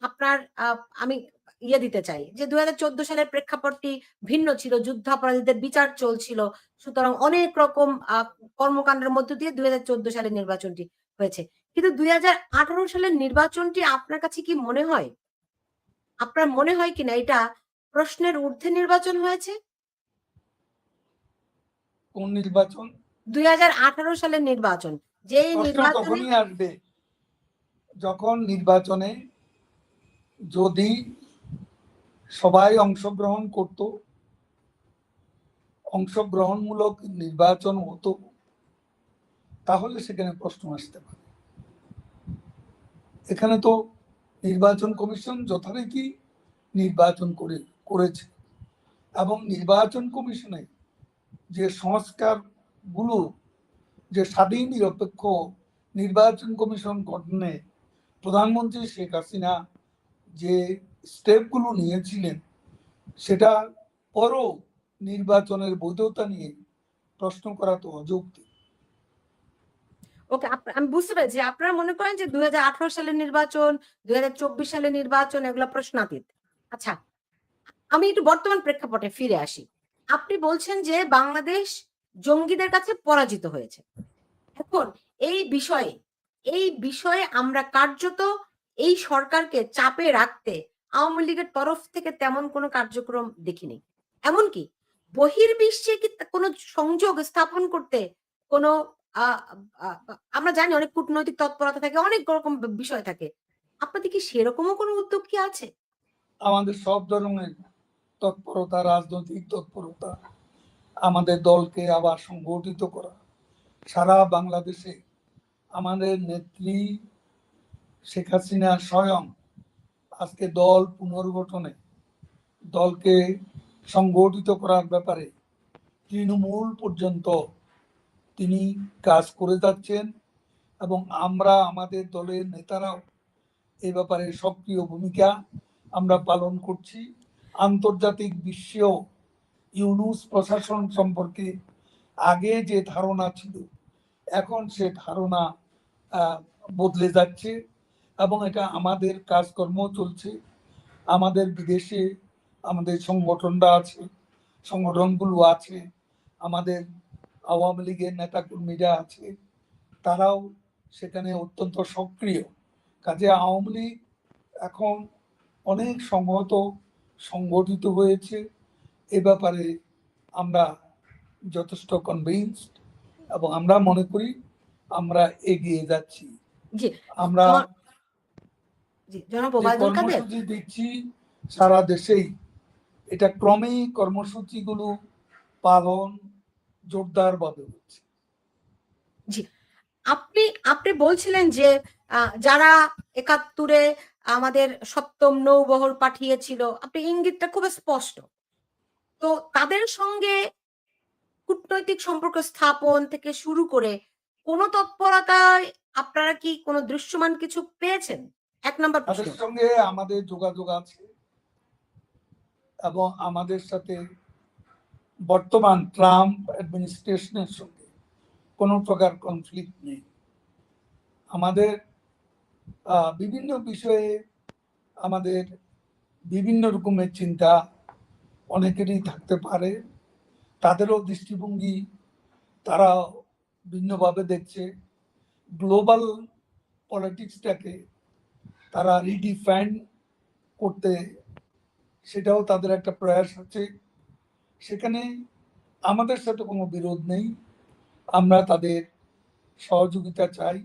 আপনার আমি দিতে চাই যে 2014 সালের প্রেক্ষাপটটি ভিন্ন ছিল। যুদ্ধাপরাধীদের বিচার চলছিল। সুতরাং অনেক রকম কর্মকাণ্ডের মধ্য দিয়ে 2014 সালের নির্বাচনটি হয়েছে। কিন্তু 2018 সালের নির্বাচনটি আপনার কাছে কি মনে হয়? আপনার মনে হয় কিনা এটা প্রশ্নের ঊর্ধ্বে নির্বাচন হয়েছে? কোন নির্বাচন? 2018 সালের নির্বাচন। যেই প্রশ্ন নির্বাচনে তখনই আসবে যখন নির্বাচনে যদি সবাই অংশগ্রহণ করত, অংশগ্রহণমূলক নির্বাচন হতো, তাহলে সেখানে প্রশ্ন আসতে পারে। এখানে তো নির্বাচন কমিশন যথারীতি নির্বাচন করেছে, এবং নির্বাচন কমিশনে যে সংস্কার গুলো, যে স্বাধীন নিরপেক্ষ নির্বাচন কমিশন গঠনে প্রধানমন্ত্রী শেখ হাসিনা যে স্টেপগুলো নিয়েছিলেন, সেটা পরও নির্বাচনের বৈধতা নিয়ে প্রশ্ন করা তো অযৌক্তিক। ওকে আমি বুঝতে পেরেছি। আপনারা মনে করেন যে 2018 সালের নির্বাচন, 2024 সালের নির্বাচন এগুলা প্রশ্নাতীত। আচ্ছা, আমি একটু বর্তমান প্রেক্ষাপটে ফিরে আসি। আপনি বলছেন যে বাংলাদেশ জঙ্গিদের কাছে পরাজিত হয়েছে। এখন এই বিষয়ে এই বিষয়ে আমরা কার্যত এই সরকারকে চাপে রাখতে আওয়ামী লীগের তরফ থেকে তেমন কোনো কার্যক্রম দেখিনি। এমনকি বহির্বিশ্বে কি কোনো সংযোগ স্থাপন করতে কোনো আ আ আমরা জানি অনেক কূটনৈতিক তৎপরতা থাকে, অনেক রকম বিষয় থাকে। আপনাদের কি সেরকমও কোনো উদ্যোগ কি আছে? আমাদের সব ধরনের তৎপরতা, রাজনৈতিক তৎপরতা, আমাদের দলকে আবার সংগঠিত করা, সারা বাংলাদেশে আমাদের নেত্রী শেখ হাসিনা স্বয়ং আজকে দল পুনর্গঠনে, দলকে সংগঠিত করার ব্যাপারে তৃণমূল পর্যন্ত তিনি কাজ করে যাচ্ছেন, এবং আমরা আমাদের দলের নেতারাও এই ব্যাপারে সক্রিয় ভূমিকা আমরা পালন করছি। আন্তর্জাতিক বিশ্বেও ইউনূস প্রশাসন সম্পর্কে আগে যে ধারণা ছিল, এখন সে ধারণা বদলে যাচ্ছে এবং এটা আমাদের কাজকর্ম চলছে। আমাদের বিদেশে আমাদের সংগঠনরা আছে, সংগঠনগুলো আছে, আমাদের আওয়ামী লীগের নেতাকর্মীরা আছে, তারাও সেখানে অত্যন্ত সক্রিয়। কাজে আওয়ামী লীগ এখন অনেক সংগঠিত হয়েছে। এ ব্যাপারে আমরা যথেষ্ট কনভিন্সড এবং আমরা মনে করি আমরা এগিয়ে যাচ্ছি। জি, আমরা জি, জনাব যে ওবায়দুল কাদের। কর্মসূচি দিচ্ছি সারা দেশেই, এটা ক্রমেই কর্মসূচিগুলো পালন জোরদারভাবে হচ্ছে। জি, আপনি আপনি বলছিলেন যে যারা ৭১-এ আমাদের ৭ম নৌবহর পাঠিয়েছিল, আপনি ইঙ্গিতটা খুব স্পষ্ট। তো তাদের সঙ্গে কূটনৈতিক সম্পর্ক স্থাপন থেকে শুরু করে কোন তৎপরতায় আপনারা কি কোন দৃশ্যমান কিছু পেয়েছেন? ১ নাম্বার তাদের প্রশ্ন। সঙ্গে আমাদের যোগাযোগ আছে এবং আমাদের সাথে বর্তমান ট্রাম্প অ্যাডমিনিস্ট্রেশনের সঙ্গে কোনো প্রকার কনফ্লিক্ট নেই। আমাদের বিভিন্ন বিষয়ে আমাদের বিভিন্ন রকমের চিন্তা অনেকেরই থাকতে পারে, তাদেরও দৃষ্টিভঙ্গি তারা ভিন্নভাবে দেখছে। গ্লোবাল পলিটিক্সটাকে তারা রিডিফাইন করতে, সেটাও তাদের একটা প্রয়াস আছে। সেখানে আমাদের সাথে কোনো বিরোধ নেই, আমরা তাদের সহযোগিতা চাই।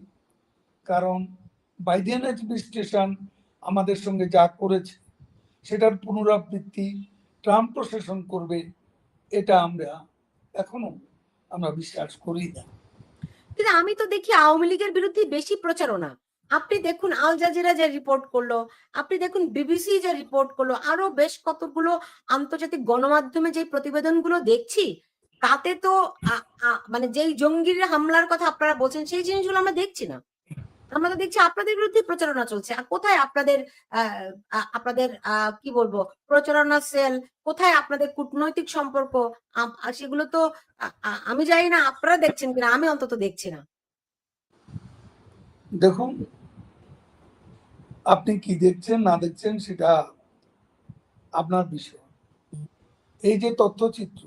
কারণ বাইডেন অ্যাডমিনিস্ট্রেশন আমাদের সঙ্গে যা করেছে সেটার পুনরাবৃত্তি ট্রাম্প প্রশাসন করবে, এটা এখনো আমরা বিশ্বাস করি না। কিন্তু আমি তো দেখি আওয়ামী লীগের বিরুদ্ধে বেশি প্রচারণা। আপনি দেখুন আল জাজিরা যে রিপোর্ট করলো, আপনি দেখুন বিবিসি যে রিপোর্ট করলো, আরো বেশ কতগুলো আন্তর্জাতিক গণমাধ্যমে যে প্রতিবেদনগুলো দেখছি, তাতে তো আ আ মানে যেই জঙ্গির হামলার কথা আপনারা বলছেন সেই জিনিসগুলো আমরা দেখছি না। আমরা তো দেখছি আপনাদের বিরুদ্ধে প্রচারণা চলছে। আর কোথায় আপনাদের আ আপনাদের কি বলবো প্রচারণা সেল, কোথায় আপনাদের কূটনৈতিক সম্পর্ক? সেগুলো তো আমি জানি না আপনারা দেখছেন কিনা, আমি অন্তত দেখছি না। দেখুন, আপনি কি দেখছেন না দেখছেন সেটা আপনার বিষয়। এই যে তথ্যচিত্র,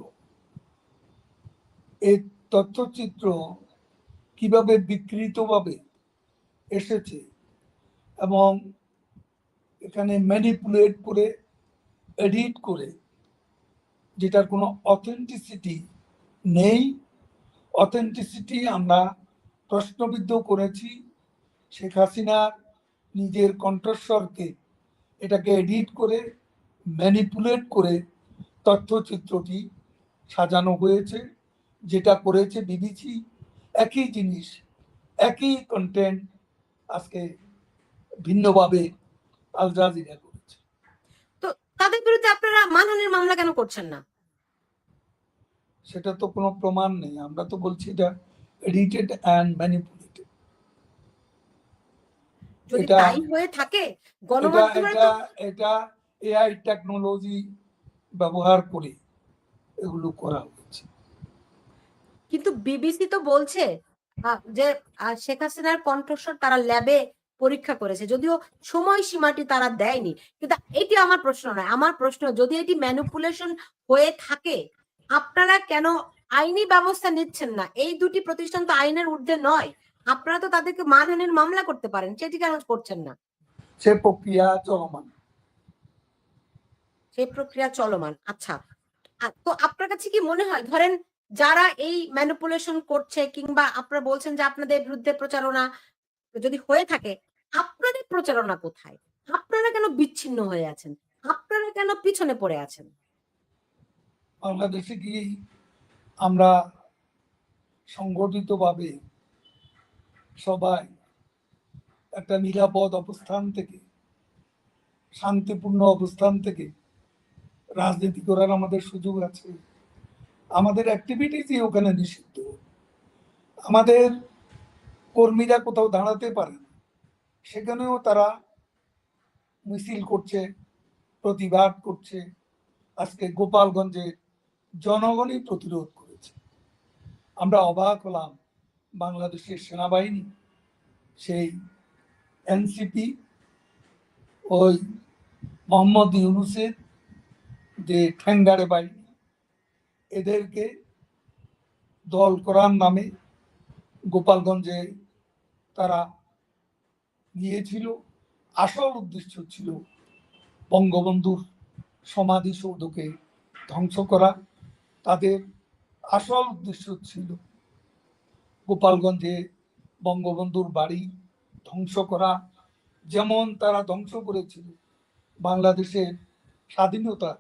এই তথ্যচিত্র কিভাবে বিকৃতভাবে এসেছে এবং এখানে ম্যানিপুলেট করে, এডিট করে, যেটার কোনো অথেন্টিসিটি নেই। অথেন্টিসিটি আমরা প্রশ্নবিদ্ধ করেছি। শেখ হাসিনার নিজের কণ্ঠস্বরকে এটাকে এডিট করে, ম্যানিপুলেট করে তথ্যচিত্রটি সাজানো হয়েছে। যেটা করেছে বিবিসি, একই জিনিস, একই কন্টেন্ট আজকে ভিন্নভাবে আল জাজিরা করেছে। তো তাদের বিরুদ্ধে আপনারা মানহানির মামলা কেন করছেন না? সেটা তো কোনো প্রমাণ নেই, আমরা তো বলছি এটা এডিটেড অ্যান্ড ম্যানিপুলেটেড। যদি এটা তাই হয়ে থাকে এটা গণমাধ্যমে এটা তো এটা এআই টেকনোলজি ব্যবহার করে এগুলো করা হয়েছে। কিন্তু বিবিসি তো বলছে যে শেখ হাসিনার কণ্ঠস্বর তারা ল্যাবে পরীক্ষা করেছে, যদিও সময়সীমাটি তারা দেয়নি। কিন্তু এটি আমার প্রশ্ন নয়। আমার প্রশ্ন, যদি এটি ম্যানিপুলেশন হয়ে থাকে, আপনারা কেন আইনি ব্যবস্থা নিচ্ছেন না? এই দুটি প্রতিষ্ঠান তো আইনের ঊর্ধ্বে নয়। আপনারা তো তাদেরকে মানহানির মামলা করতে পারেন, সেটি কেন করছেন না? সে প্রক্রিয়া চলমান। সেই প্রক্রিয়া চলমান। আচ্ছা। তো আপনার কাছে কি মনে হয়, ধরেন যারা এই ম্যানিপুলেশন করছে কিংবা আপনারা বলছেন যে আপনাদের বিরুদ্ধে প্রচারণা যদি হয়ে থাকে, আপনাদের প্রচারণা কোথায়? আপনারা কেন বিচ্ছিন্ন হয়ে আছেন? আপনারা কেন পিছনে পড়ে আছেন? বাংলাদেশে কি আমরা সংগঠিতভাবে সবাই একটা নিরাপদ অবস্থান থেকে, শান্তিপূর্ণ অবস্থান থেকে রাজনীতি করার আমাদের সুযোগ আছে? আমাদের অ্যাক্টিভিটিসই ওখানে নিষিদ্ধ। আমাদের কর্মীরা কোথাও দাঁড়াতে পারে না, সেখানেও তারা মিছিল করছে, প্রতিবাদ করছে। আজকে গোপালগঞ্জে জনগণই প্রতিরোধ করেছে। আমরা অবাক হলাম, বাংলাদেশের সেনাবাহিনী সেই এনসিপি ওই মোহাম্মদ ইউনূসের যে ঠ্যাঙ্গারে বাহিনী, এদেরকে দল করার নামে গোপালগঞ্জে তারা গিয়েছিল। আসল উদ্দেশ্য ছিল বঙ্গবন্ধুর সমাধিসৌধকে ধ্বংস করা। তাদের আসল উদ্দেশ্য ছিল গোপালগঞ্জে বঙ্গবন্ধুর বাড়ি ধ্বংস করা। যেমন তারা ধ্বংস করেছিল বাংলাদেশের স্বাধীনতা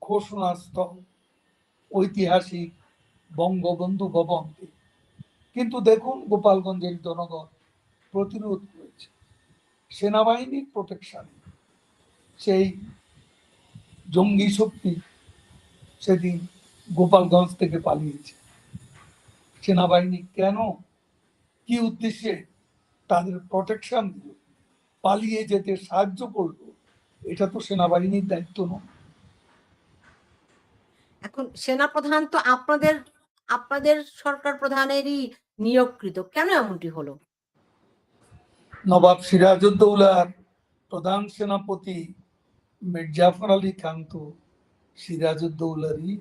ঘোষণাস্থল ঐতিহাসিক বঙ্গবন্ধু ভবনকে। কিন্তু দেখুন, গোপালগঞ্জের জনগণ প্রতিরোধ করেছে, সেনাবাহিনীর প্রোটেকশনে সেই জঙ্গি শক্তি সেদিন গোপালগঞ্জ থেকে পালিয়েছে। সেনাবাহিনী কেন, কি উদ্দেশ্যে তাদের প্রোটেকশন দিল, পালিয়ে যেতে সাহায্য করলো? এটা তো সেনাবাহিনীর দায়িত্ব নয়। এখন সেনাপ্রধান তো আপনাদের আপনাদের সরকার প্রধানেরই নিয়োগকৃত। কেন এমনটি হলো? নবাব সিরাজউদ্দৌলার প্রধান সেনাপতি মীর জাফর আলী খান তো সিরাজউদ্দৌলারই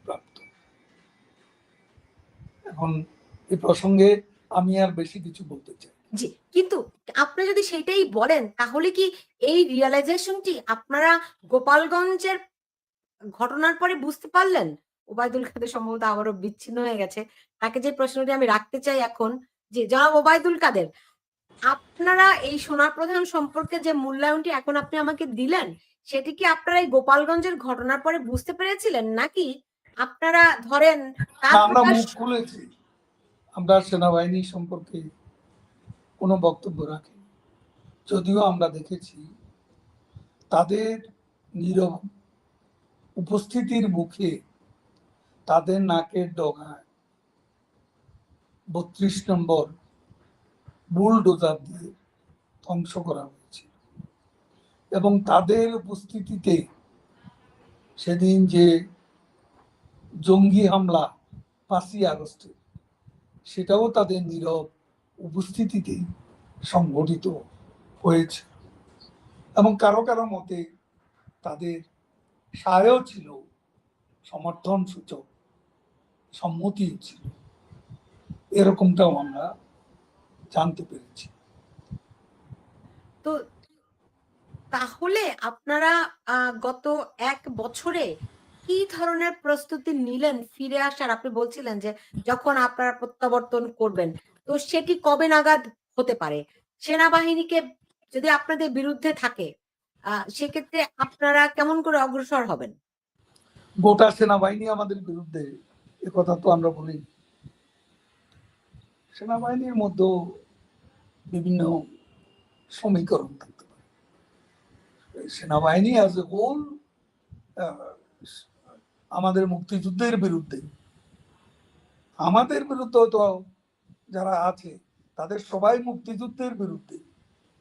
প্রাপ্ত। এখন এই প্রসঙ্গে আমি আর বেশি কিছু বলতে চাই। জি, কিন্তু আপনি যদি সেটাই বলেন তাহলে কি এই রিয়ালাইজেশনটি আপনারা গোপালগঞ্জের ঘটনার পরে বুঝতে পারলেন? ওবায়দুল কাদের সম্ভবত আবারও বিচ্ছিন্ন হয়ে গেছে। তাকে যে প্রশ্নটি আমি রাখতে চাই এখন যে, জনাব ওবায়দুল কাদের, আপনারা এই সোনাপ্রধান সম্পর্কে যে মূল্যায়নটি এখন আপনি আমাকে দিলেন, সেটি কি আপনারা এই গোপালগঞ্জের ঘটনার পরে বুঝতে পেরেছিলেন? নাকি আপনারা ধরেন তার আমরা প্রকাশ মুখ খুলেছি, আমরা সেনাবাহিনী সম্পর্কে কোনো বক্তব্য রাখি, যদিও আমরা দেখেছি তাদের নীরব উপস্থিতির মুখে তাদের নাকের ডগায় ৩২ নম্বর বুলডোজার দিয়ে ধ্বংস করা হয়েছে। এবং তাদের উপস্থিতিতে সেদিন যে জঙ্গি হামলা ৫ই আগস্টে, সেটাও তাদের নীরব উপস্থিতিতে সংঘটিত হয়েছে। এবং কারো কারো মতে তাদের সায়ও ছিল, সমর্থন সূচক সম্মতিও ছিল, এরকমটাও আমরা জানতে পেরেছি। তো তাহলে আপনারা গত ১ বছরে কি ধরনের প্রস্তুতি নিলেন ফিরে আসার? আপনি বলছিলেন যে যখন আপনারা প্রত্যাবর্তন করবেন, তো সেটি কবে নাগাদ হতে পারে? সেনাবাহিনীকে যদি আপনাদের বিরুদ্ধে থাকে, সেক্ষেত্রে আপনারা কেমন করে অগ্রসর হবেন? গোটা সেনাবাহিনী আমাদের বিরুদ্ধে, একথা তো আমরা বলি। সেনাবাহিনীর মধ্যেও বিভিন্ন সমীকরণ থাকতে পারে। সেনাবাহিনী অ্যাজ এ হোল আমাদের মুক্তিযুদ্ধের বিরুদ্ধে, আমাদের বিরুদ্ধে তো যারা আছে তাদের সবাই মুক্তিযুদ্ধের বিরুদ্ধে,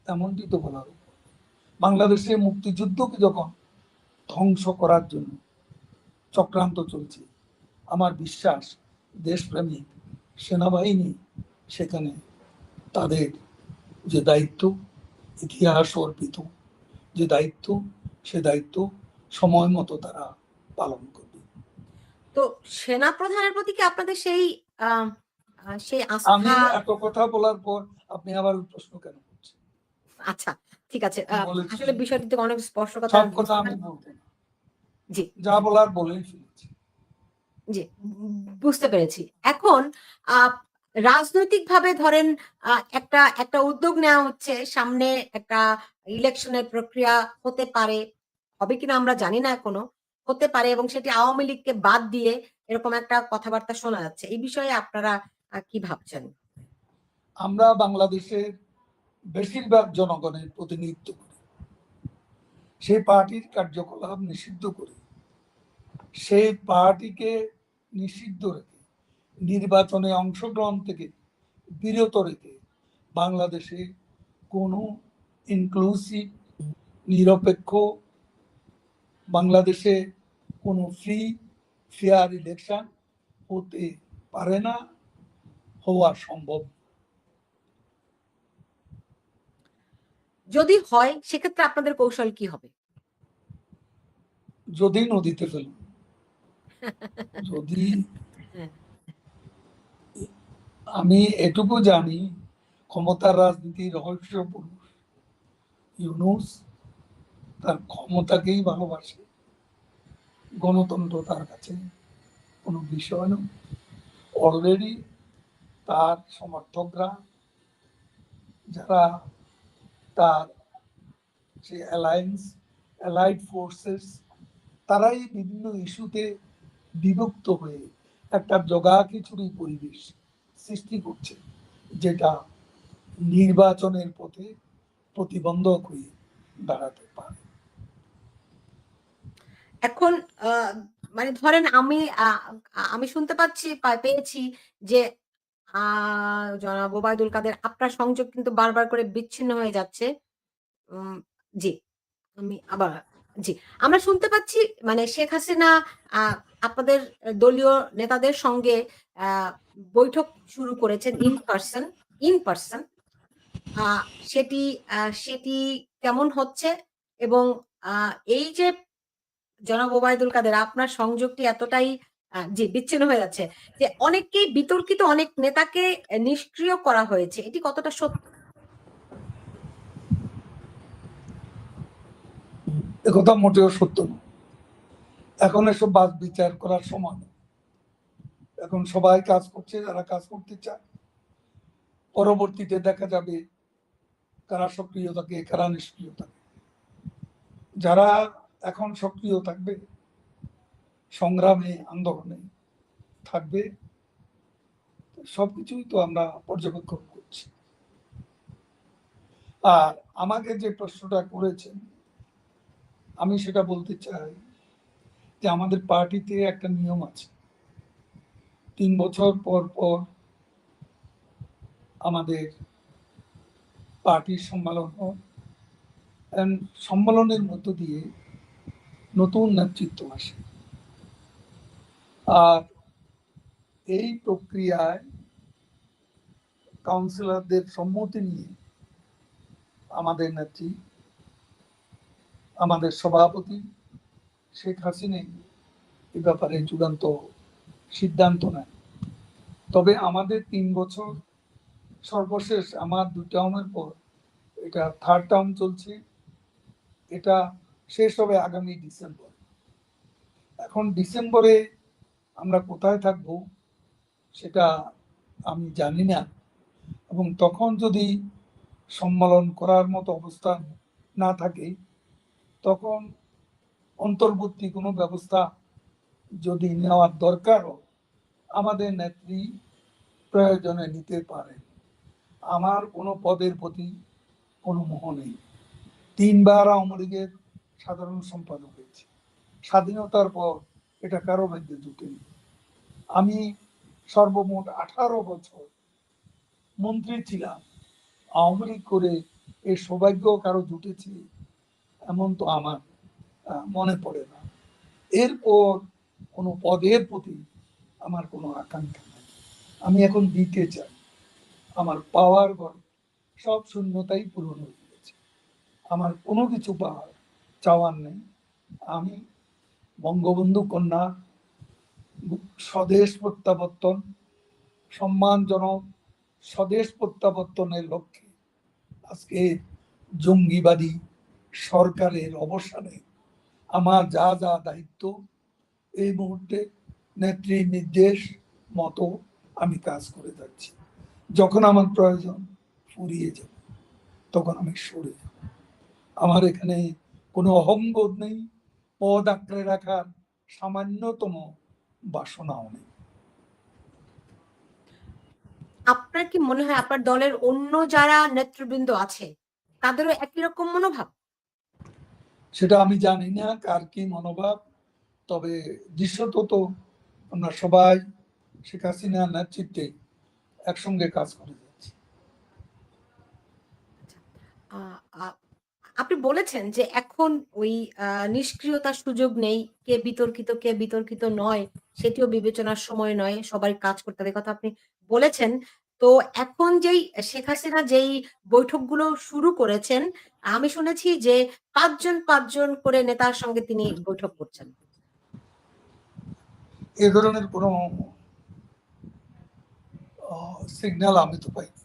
এমনটি তো বলা হবে। বাংলাদেশে মুক্তিযুদ্ধকে যখন ধ্বংস করার জন্য চক্রান্ত চলছে, আমার বিশ্বাস দেশপ্রেমিক সেনাবাহিনী সেখানে তাদের যে দায়িত্ব, ইতিহাস অর্পিত যে দায়িত্ব, সে দায়িত্ব সময় মতো তারা পালন করবে। তো সেনাপ্রধানের প্রতি কি আপনাদের সেই আ আ সেই আমি আস্থা? এত কথা বলার পর আপনি আবার প্রশ্ন কেন করছেন? আচ্ছা, ঠিক আছে। বলেছি, আসলে বিষয়টিতে অনেক স্পর্শকাতর সব আমি কথা বুঝতে আমি পারি। বলবো না, জি। যা বলার বলেই ফেলেছি। জি, বুঝতে পেরেছি। এখন আ রাজনৈতিকভাবে ধরেন একটা একটা উদ্যোগ নেওয়া হচ্ছে। সামনে একটা ইলেকশনের প্রক্রিয়া হতে পারে। হবে কিনা আমরা জানি না এখনো। হতে পারে এবং সেটি আওয়ামী লীগকে বাদ দিয়ে এরকম একটা কথাবার্তা শোনা যাচ্ছে। এই বিষয়ে আপনারা কি ভাবছেন? আমরা বাংলাদেশের বেশিরভাগ জনগণের প্রতিনিধিত্ব করি, সেই পার্টির কার্যকলাপ নিষিদ্ধ করে, সেই পার্টিকে নিষিদ্ধ রেখে, নির্বাচনে অংশগ্রহণ থেকে বিরত রেখে বাংলাদেশে কোনো ইনক্লুসিভ, নিরপেক্ষ, বাংলাদেশে কোনো ফ্রি ফেয়ার ইলেকশন হতে পারে না, হওয়া সম্ভব। যদি হয় সেক্ষেত্রে আপনাদের কৌশল কি হবে? যদি নদীতে ফেলুন, যদি হ্যাঁ, আমি এটুকু জানি, ক্ষমতার রাজনীতির রহস্য পুরুষ ইউনূস তার ক্ষমতাকেই ভালোবাসে। গণতন্ত্র তার কাছে কোনো বিষয় নয়। অলরেডি তার সমর্থকরা, যারা তার যে অ্যালাইড ফোর্সেস, তারাই বিভিন্ন ইস্যুতে বিভক্ত হয়ে একটা জগাখিচুড়ি পরিবেশ সৃষ্টি করছে, যেটা নির্বাচনের পথে প্রতিবন্ধক হয়ে দাঁড়াতে পারে। এখন আ মানে ধরেন আমি শুনতে পেয়েছি যে আ জনাব ওবায়দুল কাদের আপনার সংযোগ কিন্তু বারবার করে বিচ্ছিন্ন হয়ে যাচ্ছে। উম জি। আমি আবার জি। আমরা শুনতে পাচ্ছি মানে শেখ হাসিনা আ আপনাদের দলীয় নেতাদের সঙ্গে আ বৈঠক শুরু করেছেন ইন পারসন। আ সেটি সেটি কেমন হচ্ছে? এবং আ এই যে জনাব ওবায়দুল কাদের আপনার সংযোগটি এতটাই জি বিচ্ছিন্ন হয়ে যাচ্ছে যে অনেককেই বিতর্কিত অনেক নেতাকে নিষ্ক্রিয় করা হয়েছে। এটি কতটা সত্য? একথা মোটেও সত্য নয়। এখন এসব বাদ বিচার করার সময় নয়। এখন সবাই কাজ করছে, যারা কাজ করতে চায়। পরবর্তীতে দেখা যাবে কারা সক্রিয় থাকে, কারা নিষ্ক্রিয় থাকে। যারা এখন সক্রিয় থাকবে, সংগ্রামে আন্দোলনে থাকবে, সবকিছুই তো আমরা পর্যবেক্ষণ করছি। আর আমাকে যে প্রশ্নটা করেছেন, আমি সেটা বলতে চাই যে আমাদের পার্টিতে একটা নিয়ম আছে, 3 বছর পর পর আমাদের পার্টির সম্মেলন হয়। সম্মেলনের মধ্য দিয়ে নতুন নেতৃত্ব আসে। আর এই প্রক্রিয়ায় কাউন্সিলরদের সম্মতি নিয়ে আমাদের নেত্রী, আমাদের সভাপতি শেখ হাসিনা এ ব্যাপারে চূড়ান্ত সিদ্ধান্ত নেয়। তবে আমাদের 3 বছর, সর্বশেষ আমার 2 টার্মের পর এটা 3rd টার্ম চলছে, এটা শেষ হবে আগামী ডিসেম্বর। এখন ডিসেম্বরে আমরা কোথায় থাকবো সেটা আমি জানি না, এবং তখন যদি সম্মেলন করার মতো অবস্থান না থাকে, তখন অন্তর্বর্তী কোনো ব্যবস্থা যদি নেওয়ার দরকার হয়, আমাদের নেত্রী প্রয়োজনে নিতে পারেন। আমার কোনো পদের প্রতি কোনো মোহ নেই। 3বার আওয়ামী লীগের সাধারণ সম্পাদক হয়েছে। স্বাধীনতার পর এটা কারো ভাগ্যে জুটেনি। আমি সর্বমোট 18 বছর মন্ত্রী ছিলাম। আওয়ামী লীগ করে এই সৌভাগ্য কারো জুটেছে এমন তো আমার মনে পড়ে না। এরপর কোনো পদের প্রতি আমার কোনো আকাঙ্ক্ষা নেই। আমি এখন দিতে চাই। আমার পাওয়ার ঘরে সব শূন্যতাই পূরণ হয়ে গেছে। আমার কোনো কিছু পাওয়ার চাওয়ার নেই। আমি বঙ্গবন্ধু কন্যা স্বদেশ প্রত্যাবর্তন, সম্মানজনক স্বদেশ প্রত্যাবর্তনের লক্ষ্যে আজকে জঙ্গিবাদী সরকারের অবসানে আমার যা যা দায়িত্ব, এই মুহূর্তে নেত্রীর নির্দেশ মতো আমি কাজ করে যাচ্ছি। যখন আমার প্রয়োজন ফুরিয়ে যাবে, তখন আমি সরে যাব। আমার এখানে কোনো অহংবোধ নেই, পদ আঁকড়ে রাখার সামান্যতম বাসনাও নেই। আপনার কি মনে হয় আপনার দলের অন্য যারা নেতৃবৃন্দ আছে তাদেরও একই রকম মনোভাব? সেটা আমি জানি না কার কি মনোভাব। তবে দৃশ্যত তো আমরা সবাই শেখ হাসিনার নেতৃত্বে একসঙ্গে কাজ করে যাচ্ছি। আচ্ছা। আ আ আপনি বলেছেন যে এখন ওই আ নিষ্ক্রিয়তার সুযোগ নেই। কে বিতর্কিত নয় সেটিও বিবেচনার সময় নয়। সবাই কাজ করতে হবে। এ কথা আপনি বলেছেন। তো এখন যেই শেখ হাসিনা যেই বৈঠকগুলো শুরু করেছেন, আমি শুনেছি যে ৫ জন ৫ জন করে নেতার সঙ্গে তিনি বৈঠক করছেন। এ ধরনের কোনো সিগন্যাল আমি তো পাইনি।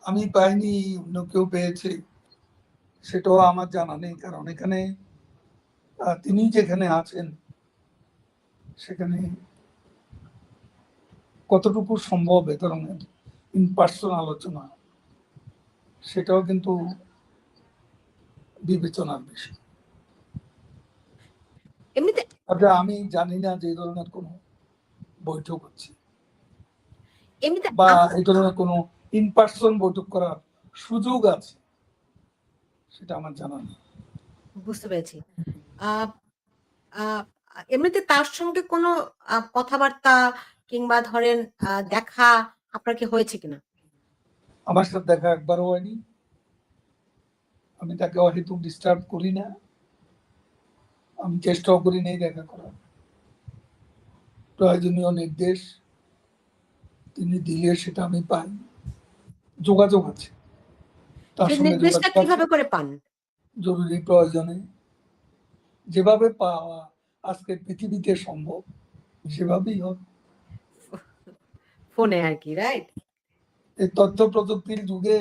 আমি পাইনি, অন্য কেউ পেয়েছে সেটাও আমার জানা নেই। কারণ এখানে তিনি যেখানে আছেন সেখানে কতটুকু সম্ভব এ ধরনের ইন পার্সন আলোচনা, সেটাও কিন্তু বিবেচনার বিষয়। এমনিতে আচ্ছা, আমি জানি না যে এই ধরনের কোনো বৈঠক হচ্ছে এমনিতে বা আপ এই ধরনের কোনো ইন পার্সন বৈঠক করার সুযোগ আছে, সেটা আমার জানা নেই। বুঝতে পেরেছি। আ আ এমনিতে তার সঙ্গে কোনো কথাবার্তা কিংবা ধরেন দেখা আপনার কি হয়েছে কিনা? আমার সাথে দেখা একবারও হয়নি। আমি তাকে অহেতুক ডিস্টার্ব করি না, আমি চেষ্টাও করি নাই দেখা করার। প্রয়োজনীয় নির্দেশ তিনি দিলে সেটা আমি পাই, যোগাযোগ আছে, তার সেই সঙ্গে নির্দেশটা যোগাযোগ আছে। কিভাবে করে পান? জরুরি প্রয়োজনে যেভাবে পাওয়া আজকে পৃথিবীতে সম্ভব সেভাবেই হবে। ফোনে আরকি, রাইট? এই তথ্য প্রযুক্তির যুগে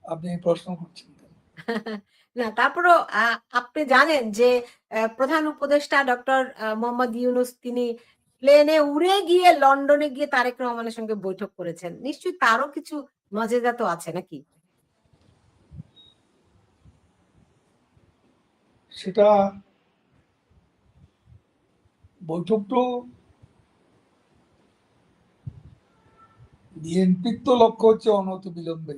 আপনি এই প্রশ্ন করছেন কেন? না তারপরেও আপনি জানেন যে প্রধান উপদেষ্টা ডক্টর মোহাম্মদ ইউনুস তিনি প্লেনে উড়ে গিয়ে লন্ডনে গিয়ে তারেক রহমানের সঙ্গে বৈঠক করেছেন। নিশ্চয়ই তারও কিছু মজেদা তো আছে নাকি? সেটা বৈঠক তো বিএনপির তো লক্ষ্য হচ্ছে অনতিবিলম্বে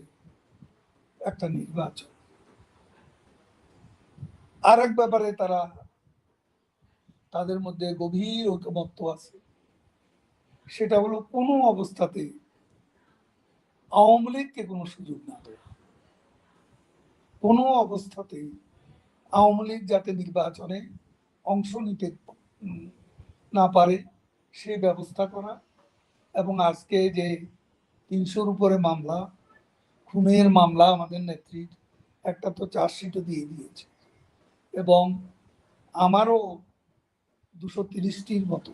একটা নির্বাচন। আর এক ব্যাপারে তারা তাদের মধ্যে গভীর ঐকমত্য আছে, সেটা হলো কোনো অবস্থাতে আওয়ামী লীগকে কোনো সুযোগ না দেওয়া, কোনো অবস্থাতেই আওয়ামী লীগ যাতে নির্বাচনে অংশ নিতে উম, না পারে সে ব্যবস্থা করা। এবং আজকে যে ৩০০-র উপরে মামলা, খুনের মামলা, আমাদের নেত্রীর একটা তো চার্জশিটও দিয়ে দিয়েছে, এবং আমারও ২৩০টির মতো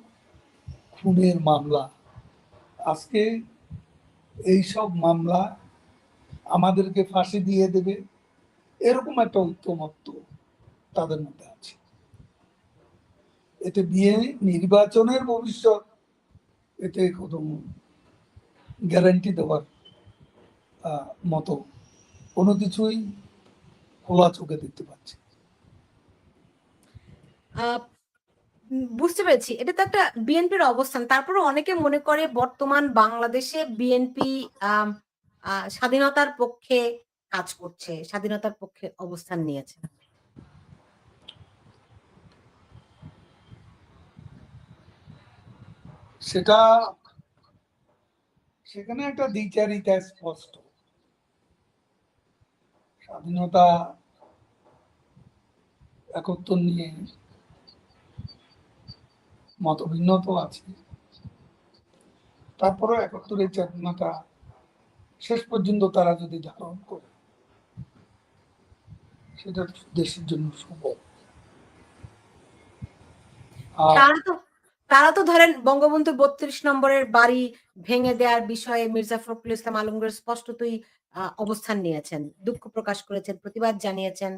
খুনের মামলা। আজকে এইসব মামলা আমাদেরকে ফাঁসি দিয়ে দেবে এরকম একটা ঐক্যমত্য তাদের মধ্যে আছে। এতে বিয়ে নির্বাচনের ভবিষ্যৎ, এতে কোনো গ্যারান্টি দেওয়ার মতো কোনো কিছুই খোলা চোখে দেখতে পাচ্ছি। আ বুঝতে পেরেছি। এটা তো একটা বিএনপির অবস্থান। তারপরেও অনেকে মনে করে বর্তমান বাংলাদেশে বিএনপি আম আ স্বাধীনতার পক্ষে কাজ করছে। স্বাধীনতার পক্ষে অবস্থান নিয়েছে। সেটা সেখানে একটা দ্বিচারিতা স্পষ্ট। স্বাধীনতা ৭১ নিয়ে মতভিন্ন তো আছে, তারপরে ৭১-এর চেতনাটা শেষ পর্যন্ত তারা যদি ধারণ করে সেটা দেশের জন্য শুভ। আর তারা তো তারা তো ধরেন বঙ্গবন্ধু ৩২ নম্বরের বাড়ি ভেঙে দেয়ার বিষয়ে মির্জা ফখরুল ইসলাম আলমগীর স্পষ্টতই অবস্থান নিয়েছেন। দুঃখ প্রকাশ করেছেন, প্রতিবাদ জানিয়েছেন।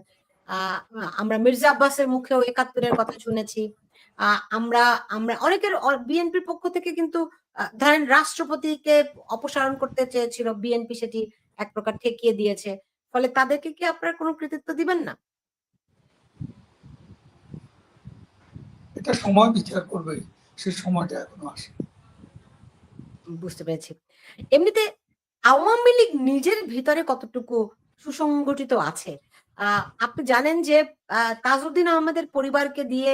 আ আমরা মির্জা আব্বাসের মুখেও ৭১ এর কথা শুনেছি। আ আমরা আমরা অনেকের বিএনপির পক্ষ থেকে কিন্তু ধরেন রাষ্ট্রপতিকে অপসারণ করতে চেয়েছিল। বিএনপি সেটি এক প্রকার ঠেকিয়ে দিয়েছে। ফলে তাদেরকে কি আপনারা কোন কৃতিত্ব দিবেন না? এটা সময় বিচার করবে, সে সময়টা এখনো আসেনি। বুঝতে পেরেছি। এমনিতে আওয়ামী লীগ নিজের ভিতরে কতটুকু সুসংগঠিত আছে? আ আপনি জানেন যে তাজউদ্দিন আহমেদের পরিবারকে দিয়ে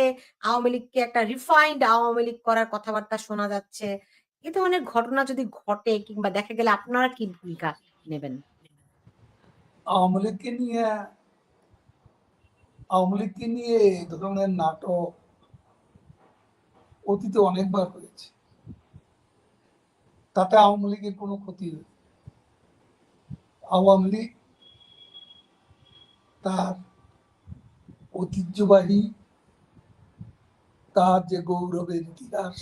আওয়ামী লীগকে একটা রিফাইন্ড আওয়ামী লীগ করার কথাবার্তা শোনা যাচ্ছে। এ ধরনের ঘটনা যদি ঘটে কিংবা দেখা গেলে আপনারা কি ভূমিকা নেবেন? আওয়ামী লীগকে নিয়ে আওয়ামী লীগকে নিয়ে এই ধরনের নাটক অতীতে অনেকবার হয়েছে। তাতে আওয়ামী লীগের কোনো ক্ষতি নেই। আওয়ামী লীগ তার ঐতিহ্যবাহী, তার যে গৌরবের ইতিহাস,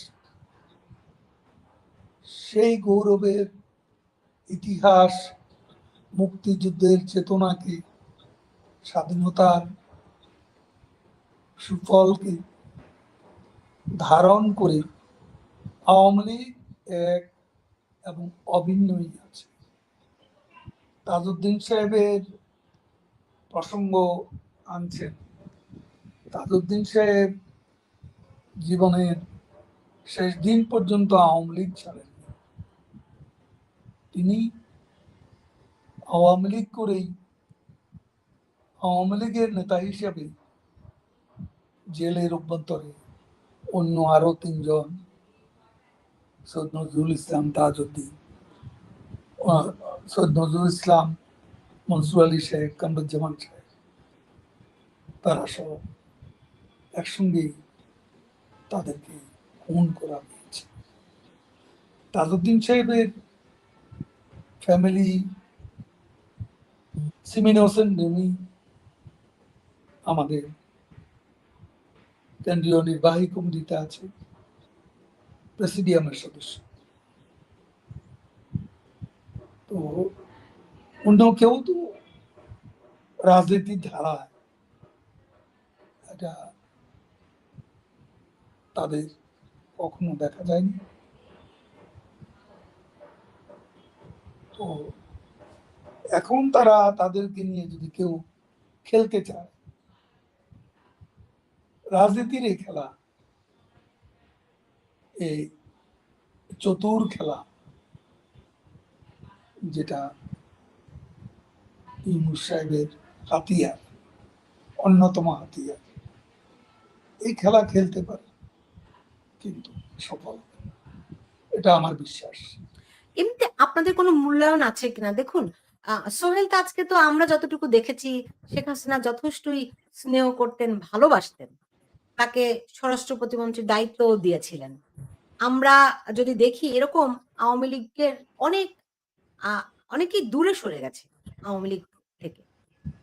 সেই গৌরবের ইতিহাস, মুক্তিযুদ্ধের চেতনাকে, স্বাধীনতার সুফলকে ধারণ করে আওয়ামী লীগ এক এবং অভিন্নই আছে। তাজউদ্দিন সাহেবের প্রসঙ্গ আনছেন। তাজউদ্দিন সাহেব জীবনের শেষ দিন পর্যন্ত আওয়ামী লীগ ছাড়েন। তিনি আওয়ামী লীগ করেই আওয়ামী লীগের নেতা হিসেবে জেলের অভ্যন্তরে অন্য আরো 3 জন, সৈয়দ নজরুল ইসলাম, তাজউদ্দিন, সৈয়দ নজরুল ইসলাম, মনসুর আলী শেখ, কামরুজ্জামান শেখ, তারা সব একসঙ্গে তাদেরকে খুন করা হয়েছে। তাজউদ্দিন সাহেবের ফ্যামিলি, সিমিন হোসেন মিমি আমাদের কেন্দ্রীয় নির্বাহী কমিটিতে আছে, প্রেসিডিয়ামের সদস্য। তো অন্য কেউ তো রাজনীতির ধারায় এটা তাদের কখনো দেখা যায়নি। তো এখন তারা তাদেরকে নিয়ে যদি কেউ খেলতে চায়, রাজনীতির এই খেলা, এই চতুর খেলা, যেটা ইউনূস সাহেবের হাতিয়ার, অন্যতম হাতিয়ার, এই খেলা খেলতে পারে, কিন্তু সফল হবে না। এটা আমার বিশ্বাস। এমনিতে আপনাদের কোনো মূল্যায়ন আছে কিনা? দেখুন, সোহেল তাজকে তো আমরা যতটুকু দেখেছি, শেখ হাসিনা যথেষ্টই স্নেহ করতেন, ভালোবাসতেন। তাকে স্বরাষ্ট্র প্রতিমন্ত্রীর দায়িত্বও দিয়েছিলেন। আমরা যদি দেখি এরকম আওয়ামী লীগের অনেক আ অনেকেই দূরে সরে গেছে আওয়ামী লীগ থেকে।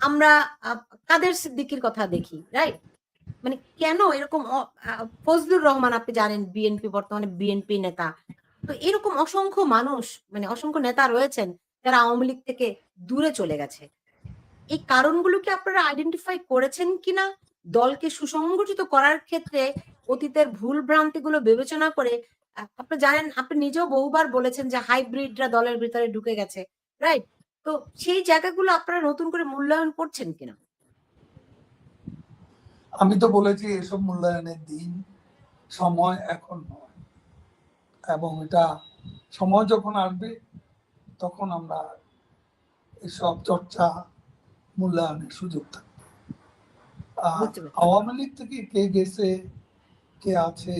আমরা আ কাদের সিদ্দিকীর কথা দেখি, রাইট? মানে কেন এরকম ফজলুর রহমান, আপনি জানেন বিএনপি, বর্তমানে বিএনপি নেতা। তো এরকম অসংখ্য মানুষ, মানে অসংখ্য নেতা রয়েছেন যারা আওয়ামী লীগ থেকে দূরে চলে গেছে। এই কারণগুলো কি আপনারা আইডেন্টিফাই করেছেন কিনা? দলকে সুসংগঠিত করার ক্ষেত্রে অতীতের ভুল ভ্রান্তিগুলো বিবেচনা করে আপনি জানেন, আপনি নিজেও বহুবার বলেছেন যে হাইব্রিডরা দলের ভিতরে ঢুকে গেছে, রাইট? তো সেই জায়গাগুলো আপনারা নতুন করে মূল্যায়ন করছেন কিনা? আমি তো বলেছি এসব মূল্যায়নের দিন, সময় এখন নয়, এবং এটা সময় যখন আসবে তখন আমরা এসব চর্চা, মূল্যায়নের সুযোগ থাকবে। আর বুঝতে পেরেছি। আওয়ামী লীগ থেকে কে গেছে, কে আছে,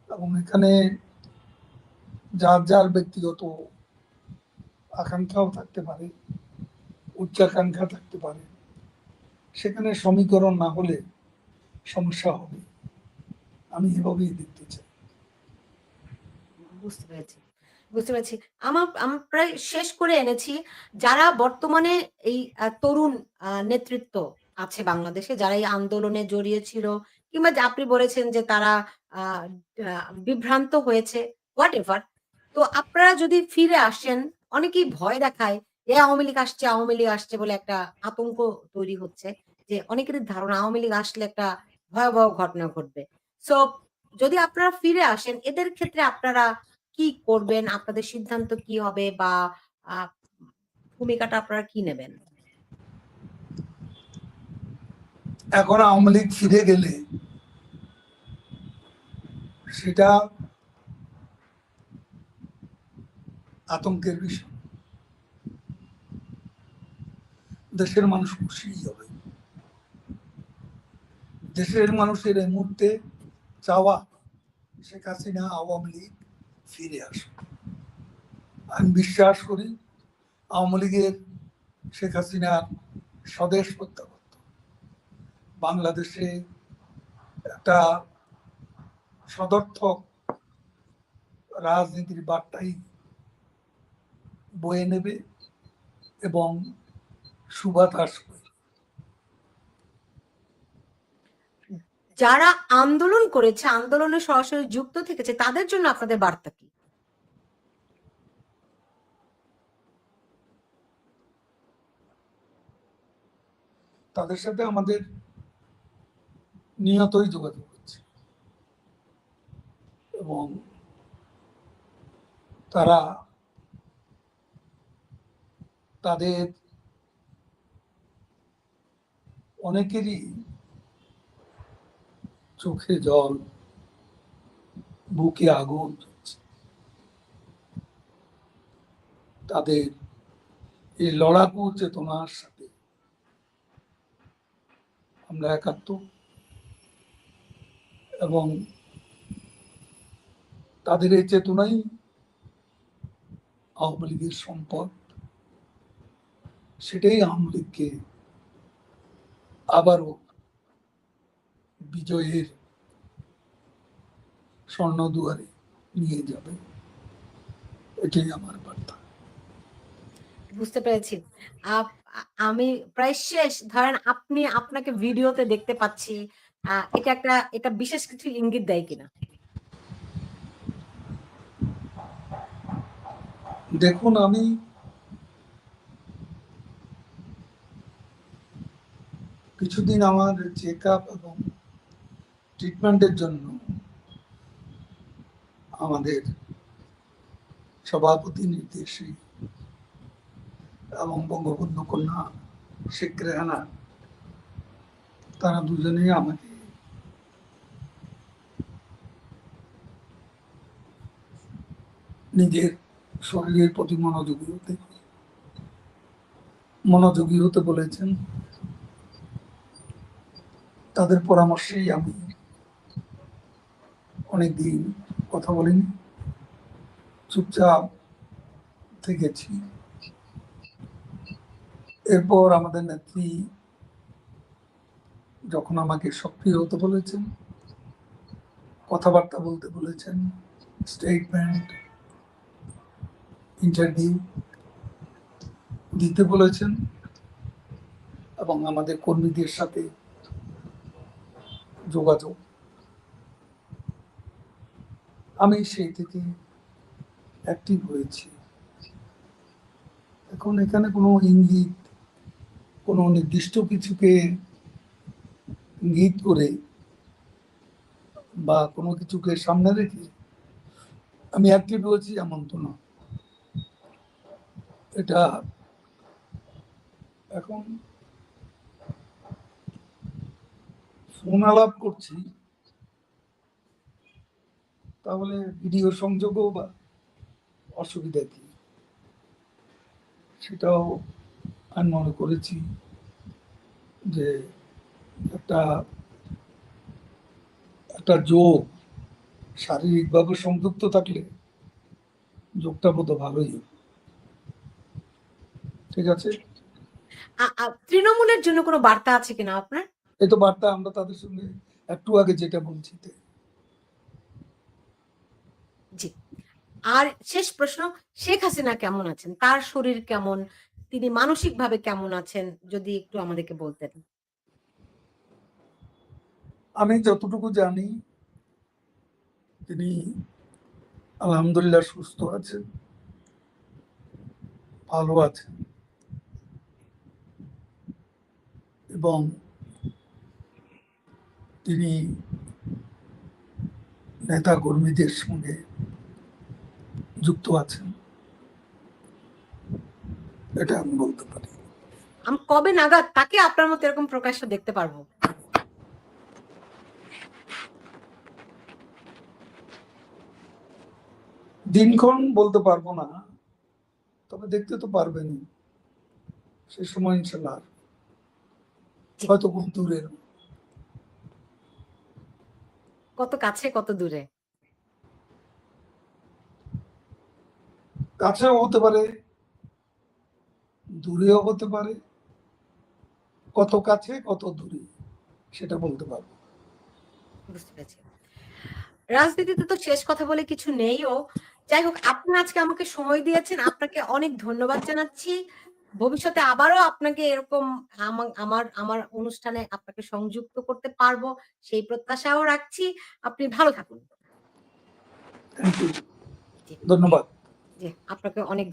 এবং এখানে যার যার ব্যক্তিগত আকাঙ্ক্ষাও থাকতে পারে, উচ্চাকাঙ্ক্ষা থাকতে পারে, সেখানে সমীকরণ না হলে সমস্যা হবে। আমি এভাবেই দেখতে চাই। বুঝতে পেরেছি, বুঝতে পেরেছি। আমরা প্রায় শেষ করে এনেছি। যারা বর্তমানে এই তরুণ নেতৃত্ব আছে বাংলাদেশে, যারা এই আন্দোলনে জড়িয়ে ছিল, কিংবা যে আপনি বলেছেন যে তারা আ আ বিভ্রান্ত হয়েছে, হোয়াটএভার। তো আপনারা যদি ফিরে আসেন, অনেকেই ভয় দেখায় যে আওয়ামী লীগ আসছে, আওয়ামী লীগ আসছে বলে একটা আতঙ্ক তৈরি হচ্ছে। যে অনেকেরই ধারণা আওয়ামী লীগ আসলে একটা ভয়াবহ ঘটনা ঘটবে। সো যদি আপনারা ফিরে আসেন, এদের ক্ষেত্রে আপনারা কি করবেন? আপনাদের সিদ্ধান্ত কি হবে, বা আ ভূমিকাটা আপনারা কি নেবেন? এখন আওয়ামী লীগ ফিরে গেলে সেটা আতঙ্কের বিষয়। দেশের মানুষ খুশি হবে। দেশের মানুষের এই মুহূর্তে চাওয়া শেখ হাসিনা, আওয়ামী লীগ ফিরে আসুক। আমি বিশ্বাস করি আওয়ামী লীগের, শেখ হাসিনার স্বদেশ প্রত্যাবর্তন বাংলাদেশে একটা সদর্থক রাজনীতির বার্তাই বয়ে নেবে এবং সুবাতাস বয়ে। যারা আন্দোলন করেছে, আন্দোলনে সরাসরি যুক্ত থেকেছে, তাদের জন্য আপনাদের বার্তা কি? তাদের সাথে আমাদের নিয়তই যোগাযোগ হচ্ছে এবং তারা তাদের অনেকেরই চোখে জল, বুকে আগুন জ্বলছে। তাদের এই লড়াকু চেতনার সাথে আমরা একাত্ম এবং তাদের এই চেতনাই আওয়ামী লীগের সম্পদ। সেটাই আওয়ামী লীগকে আবারও বিজয়ের স্বর্ণদুয়ারে নিয়ে যাবে। এটাই আমার বার্তা। বুঝতে পেরেছি। আমি প্রায় শেষ। ধরেন আপনাকে ভিডিওতে দেখতে পাচ্ছি। এটা বিশেষ কিছু ইঙ্গিত দেয় কিনা? দেখুন, আমি কিছুদিন আমার চেক আপ এবং ট্রিটমেন্টের জন্য আমাদের সভাপতি নির্দেশে এবং বঙ্গবন্ধু কন্যা শেখ রেহানা, তারা দুজনেই আমাকে নিজের শরীরের প্রতি মনোযোগী হতে বলেছেন। তাদের পরামর্শেই আমি অনেকদিন কথা বলিনি, চুপচাপ থেকেছি। এরপর আমাদের নেত্রী যখন আমাকে সক্রিয় হতে বলেছেন, কথাবার্তা বলতে বলেছেন, স্টেটমেন্ট, ইন্টারভিউ দিতে বলেছেন এবং আমাদের কর্মীদের সাথে যোগাযোগ, আমি সেই থেকে অ্যাক্টিভ হয়েছি। এখন এখানে কোনো ইঙ্গিত, কোনো নির্দিষ্ট কিছুকে ইঙ্গিত করে বা কোনো কিছুকে সামনে রেখে আমি অ্যাক্টিভ হয়েছি এমন তো না। এটা এখন ফোন আলাপ করছি, তাহলে ভিডিও সংযোগও বা অসুবিধা কি, সেটাও আমি মনে করেছি যে একটা একটা যোগ শারীরিকভাবে সংযুক্ত থাকলে যোগটা বোধ ভালোই। ঠিক আছে, তৃণমূলের জন্য কোনো বার্তা আছে কিনা আপনার? এই তো বার্তা আমরা তাদের সঙ্গে একটু আগে যেটা বলছি। জি। আর শেষ প্রশ্ন, শেখ হাসিনা কেমন আছেন? তার শরীর কেমন? তিনি মানসিকভাবে কেমন আছেন? যদি একটু আমাদেরকে বলতেন। আমি যতটুকু জানি তিনি আলহামদুলিল্লাহ সুস্থ আছেন, ভালো আছেন এবং তিনি নেতা কর্মীদের সঙ্গে যুক্ত আছেন, এটা আমি বলতে পারি। কবে নাগাদ তাকে আপনার মতো এরকম প্রকাশ্য দেখতে পারবো? দিনক্ষণ বলতে পারবো না, তবে দেখতে তো পারবেনই। সে সময় ইনশাল্লাহ হয়তো খুব দূরের। কত কাছে, কত দূরে? কাছেও হতে পারে, দূরেও হতে পারে। কত কাছে কত দূরে সেটা বলতে পারবো। বুঝতে পেরেছি। রাজনীতিতে তো শেষ কথা বলে কিছু নেইও। যাই হোক, আপনি আজকে আমাকে সময় দিয়েছেন। আপনাকে অনেক ধন্যবাদ জানাচ্ছি। ভবিষ্যতে আবারও আপনাকে এরকম আমার আমার অনুষ্ঠানে আপনাকে সংযুক্ত করতে পারবো, সেই প্রত্যাশাও রাখছি। আপনি ভালো থাকুন। Thank you. জি, ধন্যবাদ। জি, আপনাকে অনেক